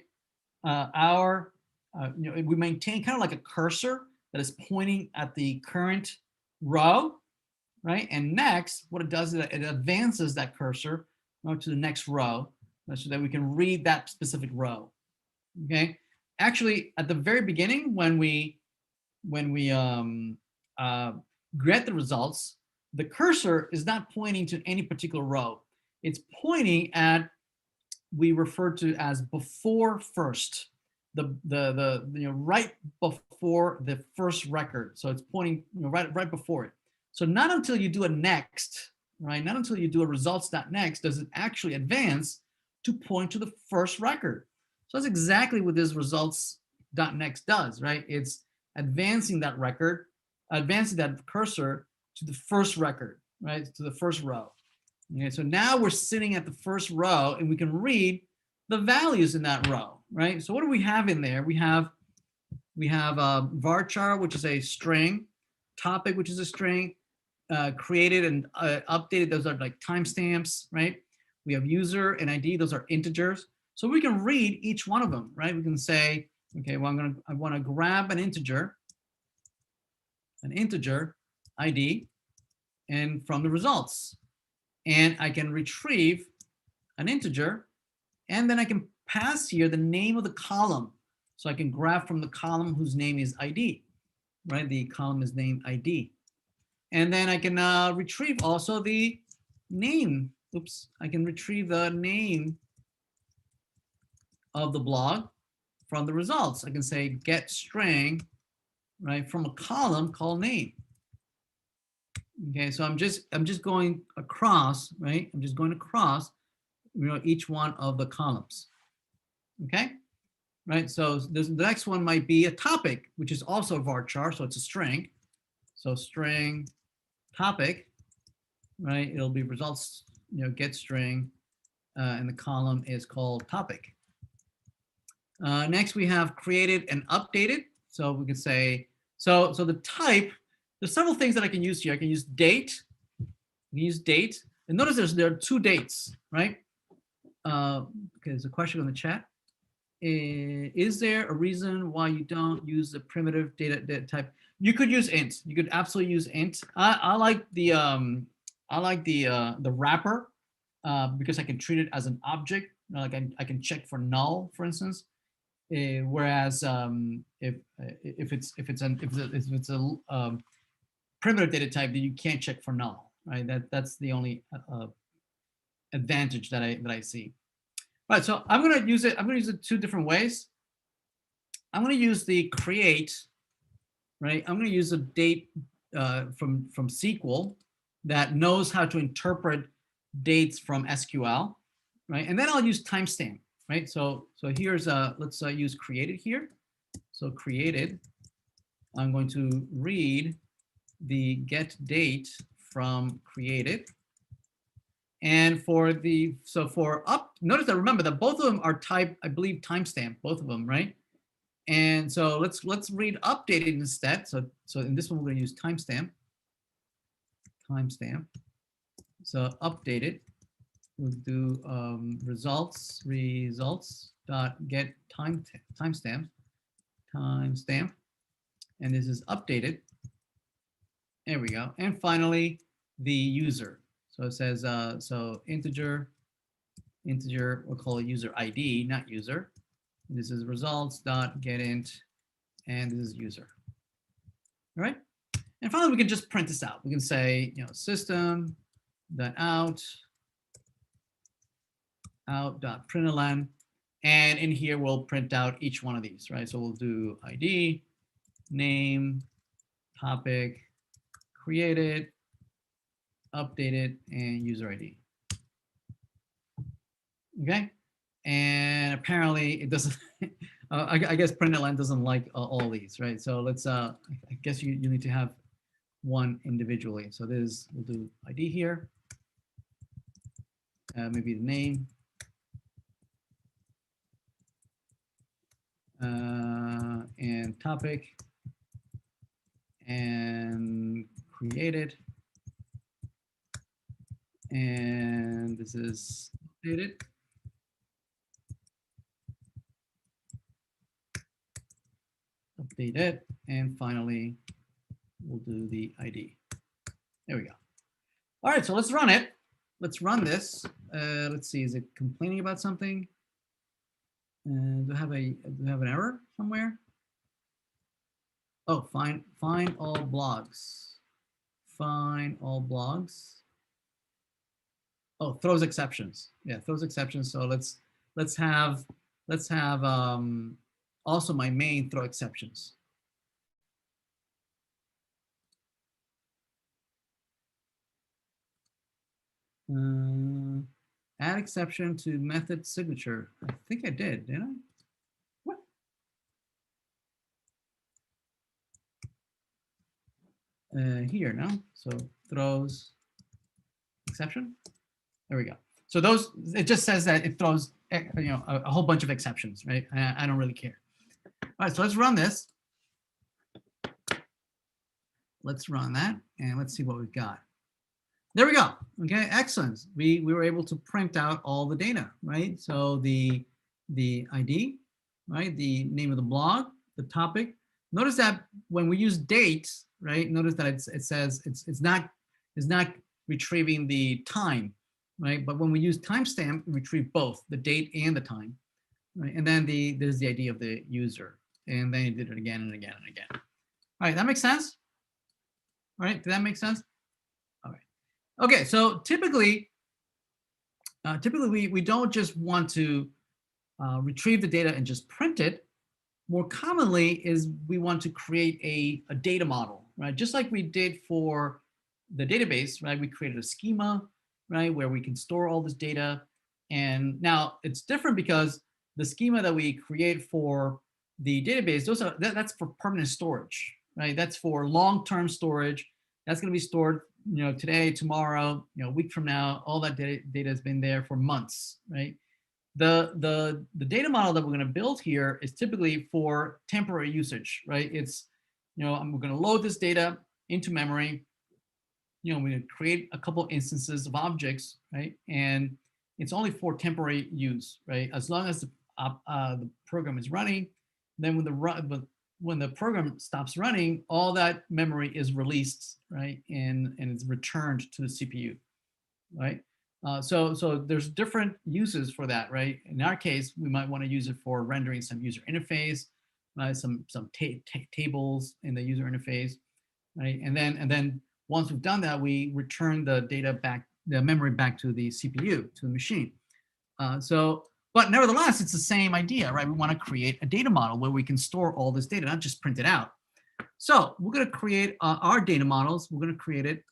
We maintain kind of like a cursor that is pointing at the current row, right? And next, what it does is that it advances that cursor to the next row so that we can read that specific row. Okay. Actually, at the very beginning, when we get the results, the cursor is not pointing to any particular row. It's pointing at, we refer to as before first, right before the first record. So it's pointing right before it. So not until you do a next, right? Not until you do a results.next does it actually advance to point to the first record. So that's exactly what this results.next does, right? It's advancing that record, advancing that cursor to the first record, right? To the first row. Okay, so now we're sitting at the first row and we can read the values in that row, right? So what do we have in there? We have varchar, which is a string, topic, which is a string, created and updated, those are like timestamps, right? We have user and ID, those are integers. So we can read each one of them, right? We can say, okay, well, I want to grab an integer ID, and from the results. And I can retrieve an integer, and then I can pass here the name of the column. So I can grab from the column whose name is ID, right? The column is named ID. And then I can retrieve also the name. Oops, I can retrieve the name of the blog from the results. I can say get string, right, from a column called name. Okay, so I'm just going across, right? I'm just going across, each one of the columns. Okay, right? So the next one might be a topic, which is also a varchar, so it's a string. So string topic, right? It'll be results, get string, and the column is called topic. Next we have created and updated. So we could say, so the type, there's several things that I can use here. I can use date, and notice there are two dates, right? Okay, there's a question on the chat. Is there a reason why you don't use the primitive data type? You could use int. You could absolutely use int. I like the wrapper because I can treat it as an object. Like I can check for null, for instance. Whereas if it's a primitive data type, then you can't check for null, right? That's the only advantage that I see. All right, so I'm going to use it. I'm going to use it two different ways. I'm going to use the create right? I'm going to use a date from SQL that knows how to interpret dates from SQL, right? And then I'll use timestamp, right? So here's let's use created here. So created, I'm going to read the get date from created. And for the, so for up, notice that, remember that both of them are type, I believe, timestamp, both of them, right? And so let's read updated instead. So in this one, we're going to use timestamp. So updated, we'll do results dot get timestamp, and this is updated. There we go. And finally, the user. So it says so integer, we'll call it user ID, not user. And this is results dot get int, and this is user. All right. And finally, we can just print this out. We can say, you know, system dot out dot println, and in here we'll print out each one of these, right? So we'll do ID, name, topic, created, updated, and user ID. Okay, and apparently it doesn't. I guess println doesn't like all these, right? So let's. I guess you need to have one individually. So this, we'll do ID here. Maybe the name. And topic. And created. And this is updated. Updated. And finally, we'll do the ID. There we go. All right, so let's run it. Let's run this. Let's see, is it complaining about something? Do I have an error somewhere? Oh, find all blogs. Find all blogs. Oh, throws exceptions. Yeah, throws exceptions. So let's have also my main throw exceptions. Add exception to method signature. I think I did, didn't I? What? Here, no? So throws exception. There we go. So those, it just says that it throws, you know, a whole bunch of exceptions, right? I don't really care. All right, so let's run this. Let's run that, and let's see what we've got. There we go. Okay, excellent. We were able to print out all the data, right? So the ID, right? The name of the blog, the topic. Notice that when we use dates, right? Notice that it says it's not retrieving the time, right? But when we use timestamp, we retrieve both the date and the time, right? And then there's the ID of the user, and then you did it again and again and again. All right, that makes sense. All right, did that make sense? Okay, so typically we don't just want to retrieve the data and just print it. More commonly is we want to create a data model, right? Just like we did for the database, right? We created a schema, right, where we can store all this data. And now it's different because the schema that we create for the database, that's for permanent storage, right? That's for long-term storage. That's going to be stored, you know, today, tomorrow, you know, a week from now. All that data has been there for months, right? The data model that we're going to build here is typically for temporary usage, right? It's, you know, we're going to load this data into memory. You know, we're going to create a couple of instances of objects, right? And it's only for temporary use, right? As long as the program is running, then when the program stops running, all that memory is released, right? And it's returned to the CPU, right? So there's different uses for that, right? In our case, we might want to use it for rendering some user interface, right? Some tables in the user interface, right? And then once we've done that, we return the data back, the memory back to the CPU, to the machine. But nevertheless, it's the same idea, right? We want to create a data model where we can store all this data, not just print it out. So we're going to create our data models. We're going to create it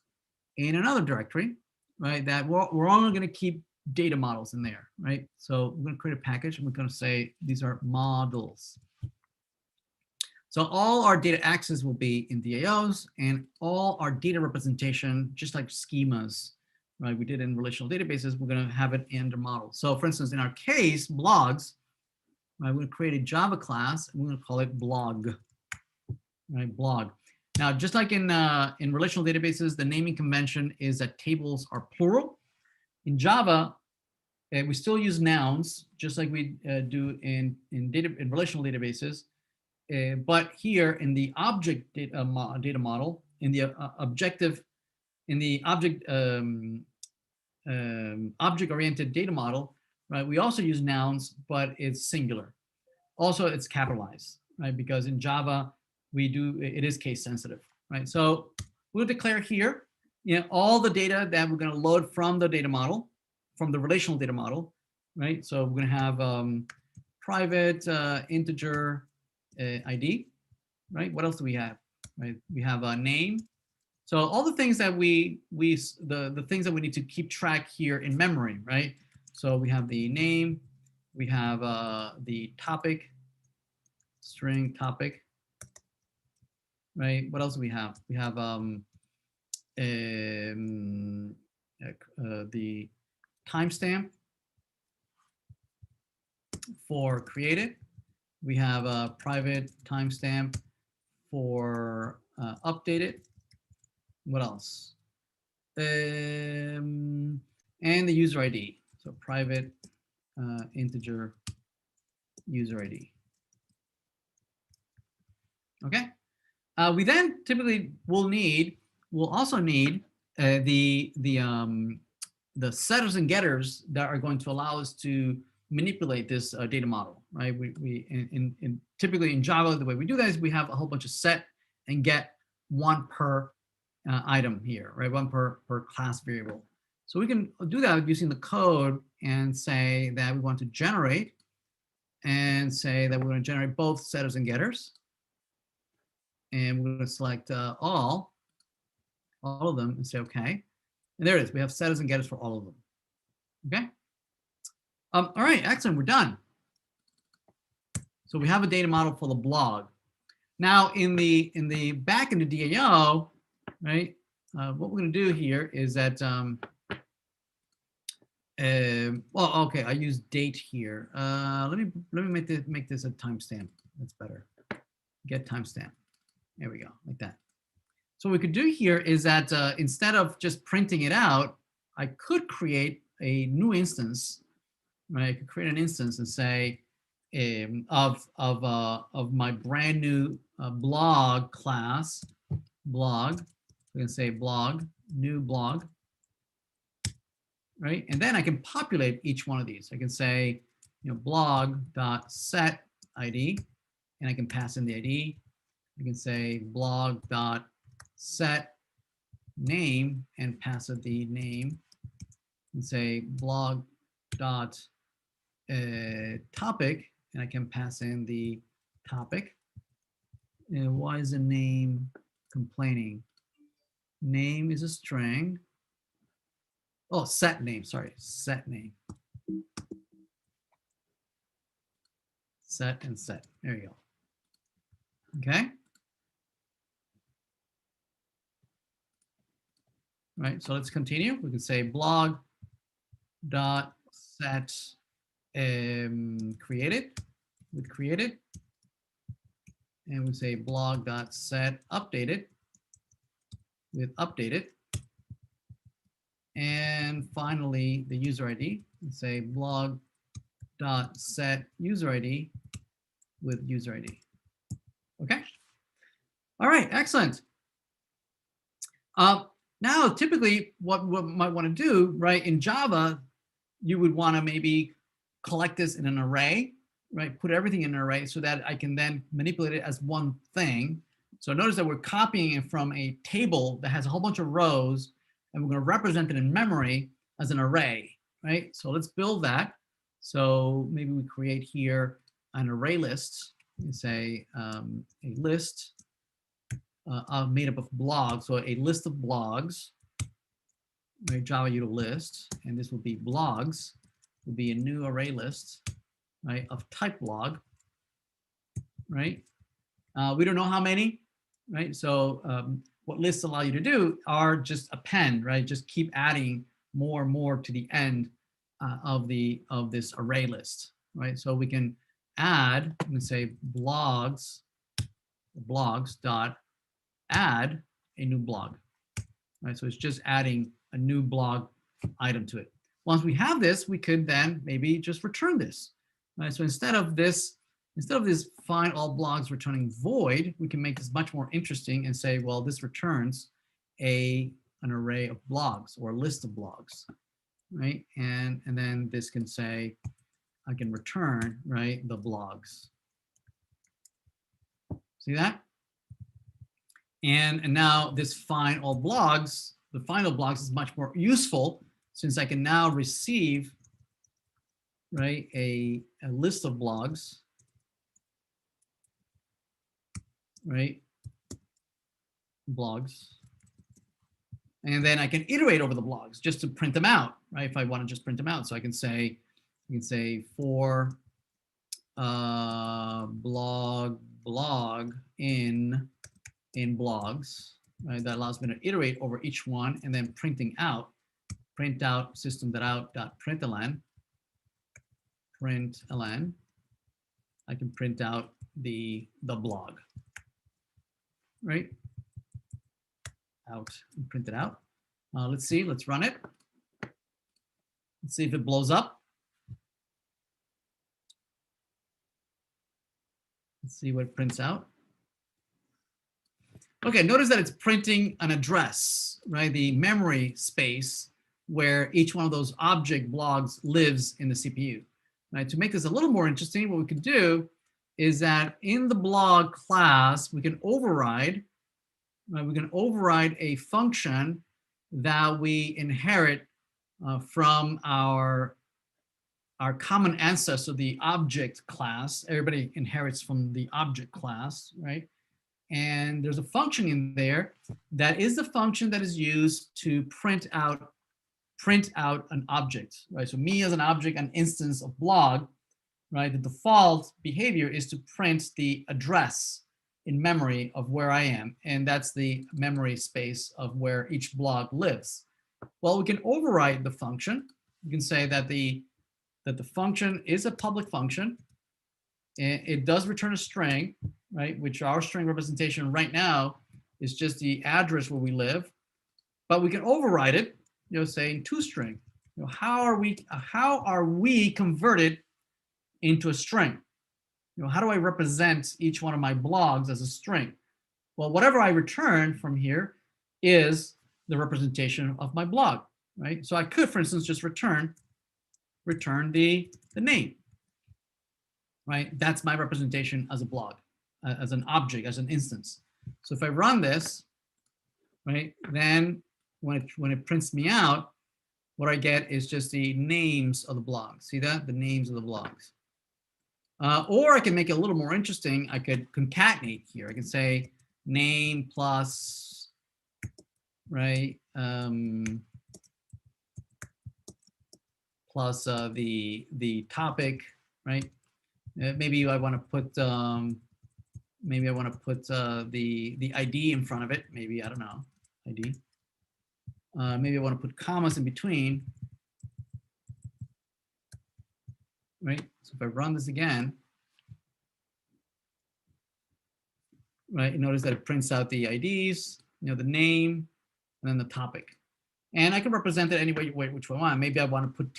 in another directory, right? That we're only going to keep data models in there, right? So we're going to create a package and we're going to say these are models. So all our data access will be in DAOs, and all our data representation, just like schemas, right? We did in relational databases, we're going to have it in the model. So for instance, in our case, blogs, right, we're going to create a Java class and we're going to call it blog, right? Blog. Now, just like in relational databases, the naming convention is that tables are plural. In Java, we still use nouns, just like we do in relational databases. But here in the object data model, in the object-oriented data model, right? We also use nouns, but it's singular. Also, it's capitalized, right? Because in Java, it is case sensitive, right? So we'll declare here, all the data that we're going to load from the data model, from the relational data model, right? So we're going to have private integer ID, right? What else do we have? Right, we have a name. So all the things that the things that we need to keep track here in memory, right? So we have the name, we have the topic, string topic, right? What else do we have? We have the timestamp for created. We have a private timestamp for updated. What else? And the user ID. So private integer user ID. Okay. We then typically will also need the setters and getters that are going to allow us to manipulate this data model, right? Typically in Java, the way we do that is we have a whole bunch of set and get, one per item here, right? One per class variable. So we can do that using the code and say that we want to generate, and say that we're going to generate both setters and getters. And we're going to select all of them and say okay. And there it is. We have setters and getters for all of them. Okay. All right, excellent. We're done. So we have a data model for the blog. Now in the back in the DAO, right? What we're going to do here is that well, okay, I use date here. Let me make this a timestamp. That's better. Get timestamp. There we go, like that. So what we could do here is that instead of just printing it out, I could create a new instance, right? I could create an instance and say of my brand new blog class, blog. We can say blog, new blog, right? And then I can populate each one of these. I can say, blog.set ID, and I can pass in the ID. I can say blog.set name and pass it the name, and say blog.topic, and I can pass in the topic. And why is the name complaining? Name is a string. Oh, set name, sorry, set name. Set and set, there you go. Okay. Right, so let's continue. We can say blog dot set created with created, and we say blog dot set updated with updated, and finally the user ID. We say blog dot set user ID with user ID. Okay. All right, excellent. Now, typically, what we might want to do, right, in Java, you would want to maybe collect this in an array, right? Put everything in an array so that I can then manipulate it as one thing. So notice that we're copying it from a table that has a whole bunch of rows, and we're going to represent it in memory as an array, right? So let's build that. So maybe we create here an array list and say a list made up of blogs. So a list of blogs, right? Java util list, and this will be blogs, will be a new array list, right, of type blog, right? We don't know how many, right? So what lists allow you to do are just append, right? Just keep adding more and more to the end of this array list, right? So we can add, I'm going to say blogs dot add a new blog, right? So it's just adding a new blog item to it. Once we have this, we could then maybe just return this, right? So instead of this find all blogs returning void, we can make this much more interesting and say, well, this returns an array of blogs or a list of blogs, right? And then this can say, I can return, right, the blogs. See that? And now this find all blogs, the find all blogs is much more useful since I can now receive, right, a list of blogs, right, blogs, and then I can iterate over the blogs just to print them out, right? If I want to just print them out, so I can say for blog in blogs, right? That allows me to iterate over each one and then print out system.out.println. I can print out the blog, right? Out and print it out. Let's see, let's run it. Let's see if it blows up. Let's see what it prints out. Okay, notice that it's printing an address, right? The memory space where each one of those object blogs lives in the CPU. Right? To make this a little more interesting, what we can do is that in the blog class, we can override, right? We can override a function that we inherit from our common ancestor, the object class. Everybody inherits from the object class, right? And there's a function in there that is the function that is used to print out an object, right? So me as an object, an instance of blog, right? The default behavior is to print the address in memory of where I am, and that's the memory space of where each blog lives. Well, we can override the function. You can say that the function is a public function. It does return a string, right? Which our string representation right now is just the address where we live, but we can override it, you know, saying toString. You know, how are we converted into a string? You know, how do I represent each one of my blogs as a string? Well, whatever I return from here is the representation of my blog, right? So I could, for instance, just return the name, right? That's my representation as a blog, as an object, as an instance. So if I run this, right, then when it prints me out, what I get is just the names of the blogs. See that? The names of the blogs. Or I can make it a little more interesting. I could concatenate here. I can say name plus, right, plus the topic, right? Maybe I want to put the ID in front of it. Maybe, I don't know, ID. Maybe I want to put commas in between, right? So if I run this again, right, you notice that it prints out the IDs, you know, the name, and then the topic. And I can represent it any way, which I want. Maybe I want to put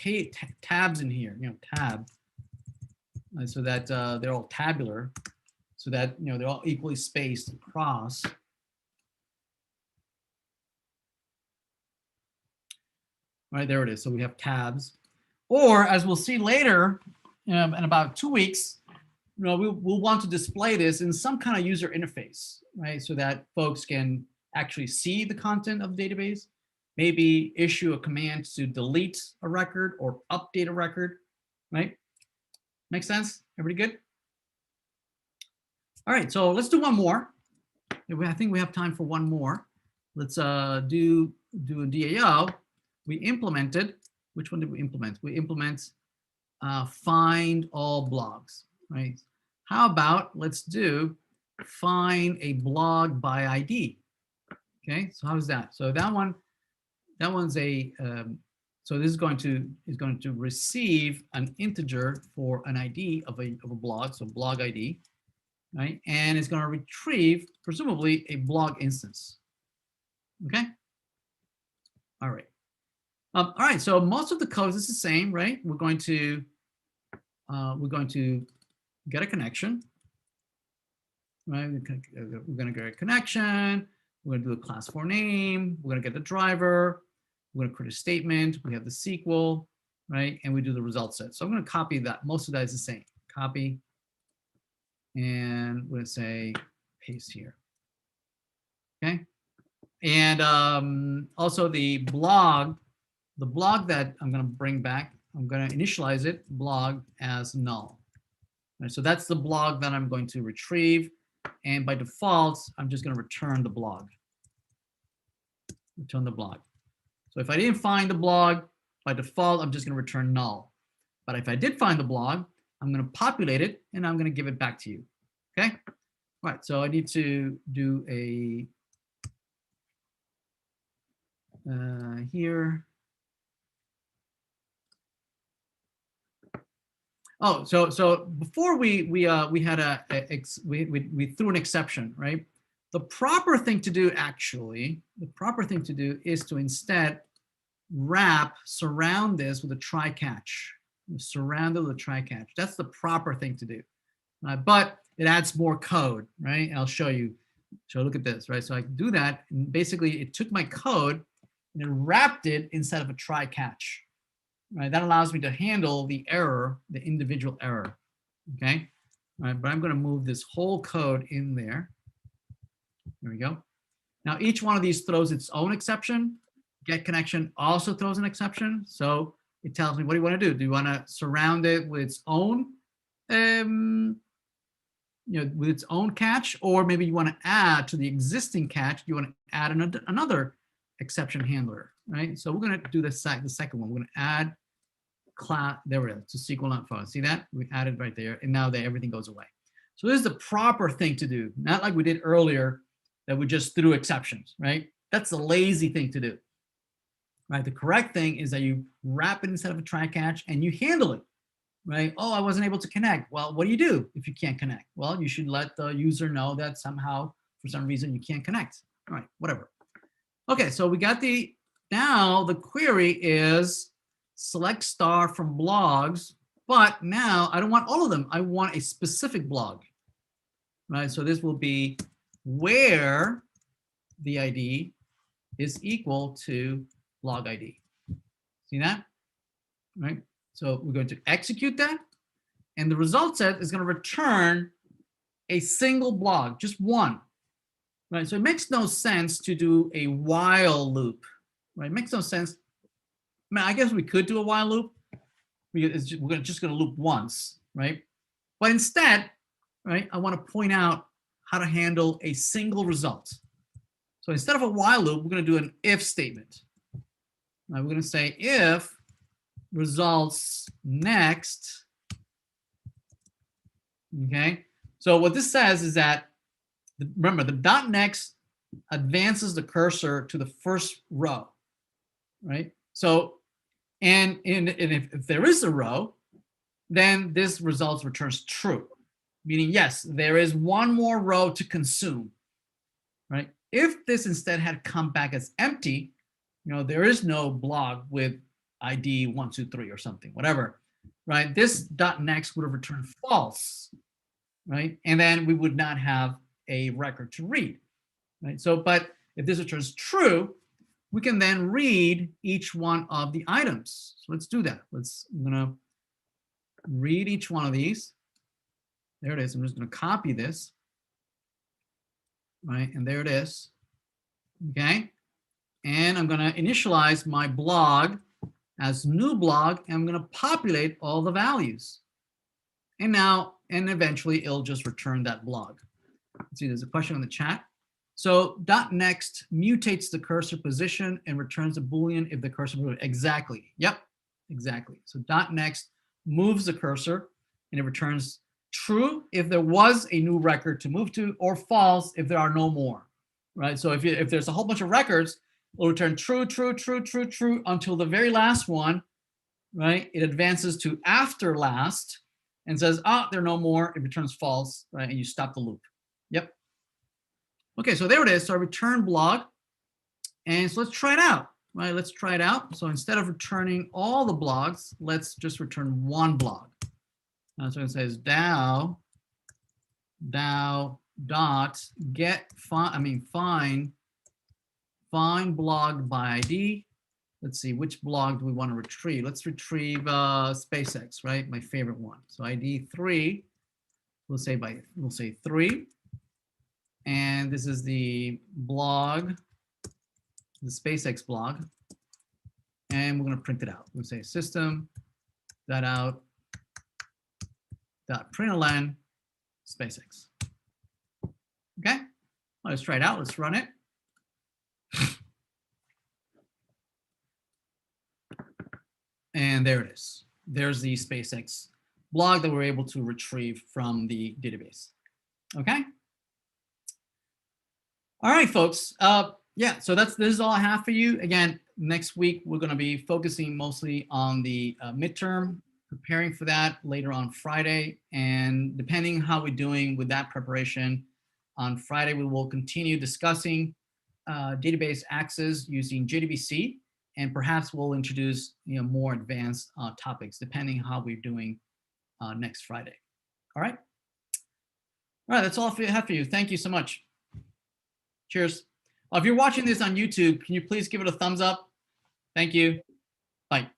tabs in here, you know, tab, so that they're all tabular, so that, you know, they're all equally spaced across. Right, there it is. So we have tabs. Or as we'll see later, in about 2 weeks, you know, we'll want to display this in some kind of user interface, right? So that folks can actually see the content of the database, maybe issue a command to delete a record or update a record, right? Make sense? Everybody good? All right, so let's do one more. I think we have time for one more. Let's do a DAO. We implemented, which one did we implement? We implement find all blogs, right? How about let's do find a blog by ID. Okay, so how's that? So that one's a so this is going to receive an integer for an ID of a blog, so blog ID, right? And it's going to retrieve presumably a blog instance. Okay. All right. All right. So most of the code is the same, right? We're going to get a connection, right? We're going to get a connection. We're going to do a class 4 name. We're going to get the driver. We're going to create a statement. We have the SQL, right? And we do the result set. So I'm going to copy that. Most of that is the same. Copy. And we're going to say paste here. Okay. And also the blog that I'm going to bring back, I'm going to initialize it, blog, as null. Right, so that's the blog that I'm going to retrieve. And by default, I'm just going to return the blog. Return the blog. So if I didn't find the blog, by default, I'm just going to return null. But if I did find the blog, I'm going to populate it, and I'm going to give it back to you. Okay? All right, so I need to do a here. Oh, so before we had we threw an exception, right? The proper thing to do, actually, is to instead surround this with a try catch. Surround it with a try catch. That's the proper thing to do. But it adds more code, right? And I'll show you. So look at this, right? So I can do that, and basically it took my code and it wrapped it inside of a try catch. Right, that allows me to handle the error, the individual error. Okay, all right, but I'm going to move this whole code in there. There we go. Now each one of these throws its own exception. Get connection also throws an exception. So it tells me, what do you want to do? Do you want to surround it with its own, with its own catch, or maybe you want to add to the existing catch? You want to add another exception handler, right? So we're going to do the second one. We're going to add class, there it is, to SQL not found. See that? We added right there, and now everything goes away. So this is the proper thing to do, not like we did earlier that we just threw exceptions, right? That's the lazy thing to do, right? The correct thing is that you wrap it inside of a try catch and you handle it, right? Oh, I wasn't able to connect. Well, what do you do if you can't connect? Well, you should let the user know that somehow, for some reason, you can't connect. All right, whatever. Okay, so we got now the query is select star from blogs, but now I don't want all of them. I want a specific blog, right? So this will be where the ID is equal to blog ID. See that? Right? So we're going to execute that, and the result set is going to return a single blog, just one. Right? So it makes no sense to do a while loop. Right? It makes no sense. I mean, I guess we could do a while loop. We're just going to loop once, right? But instead, right, I want to point out how to handle a single result. So instead of a while loop, we're going to do an if statement. Right, we're going to say if results next. Okay. So what this says is that, remember, the .next advances the cursor to the first row, right? So, and if there is a row, then this results returns true, meaning yes, there is one more row to consume, right? If this instead had come back as empty, there is no blog with ID 123 or something, whatever, right? This .next would have returned false, right? And then we would not have a record to read, right? So, but if this returns true, we can then read each one of the items. So let's do that. I'm gonna read each one of these. There it is. I'm just gonna copy this, right? And there it is, okay? And I'm gonna initialize my blog as new blog, and I'm gonna populate all the values. And eventually it'll just return that blog. Let's see, there's a question in the chat. So .next mutates the cursor position and returns a Boolean if the cursor moves. Exactly. Yep, exactly. So .next moves the cursor and it returns true if there was a new record to move to, or false if there are no more, right? So if there's a whole bunch of records, it'll return true, true, true, true, true until the very last one, right? It advances to after last and says, ah, there are no more. It returns false, right? And you stop the loop. Yep. Okay, so there it is. So I return blog. And so let's try it out, right? Let's try it out. So instead of returning all the blogs, let's just return one blog. So it says DAO dot get find blog by ID. Let's see, which blog do we want to retrieve? Let's retrieve SpaceX, right? My favorite one. So ID 3, we'll say 3. And this is the blog, the SpaceX blog. And we're going to print it out. We'll say system.out.println SpaceX. Okay, let's try it out. Let's run it. And there it is. There's the SpaceX blog that we're able to retrieve from the database. Okay. All right, folks. Yeah, so this is all I have for you. Again, next week, we're going to be focusing mostly on the midterm, preparing for that later on Friday. And depending how we're doing with that preparation, on Friday, we will continue discussing database access using JDBC, and perhaps we'll introduce more advanced topics depending how we're doing next Friday. All right. All right, that's all I have for you. Thank you so much. Cheers. If you're watching this on YouTube, can you please give it a thumbs up? Thank you. Bye.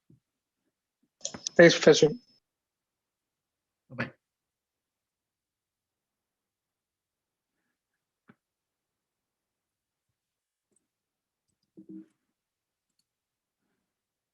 Thanks, Professor. Bye-bye.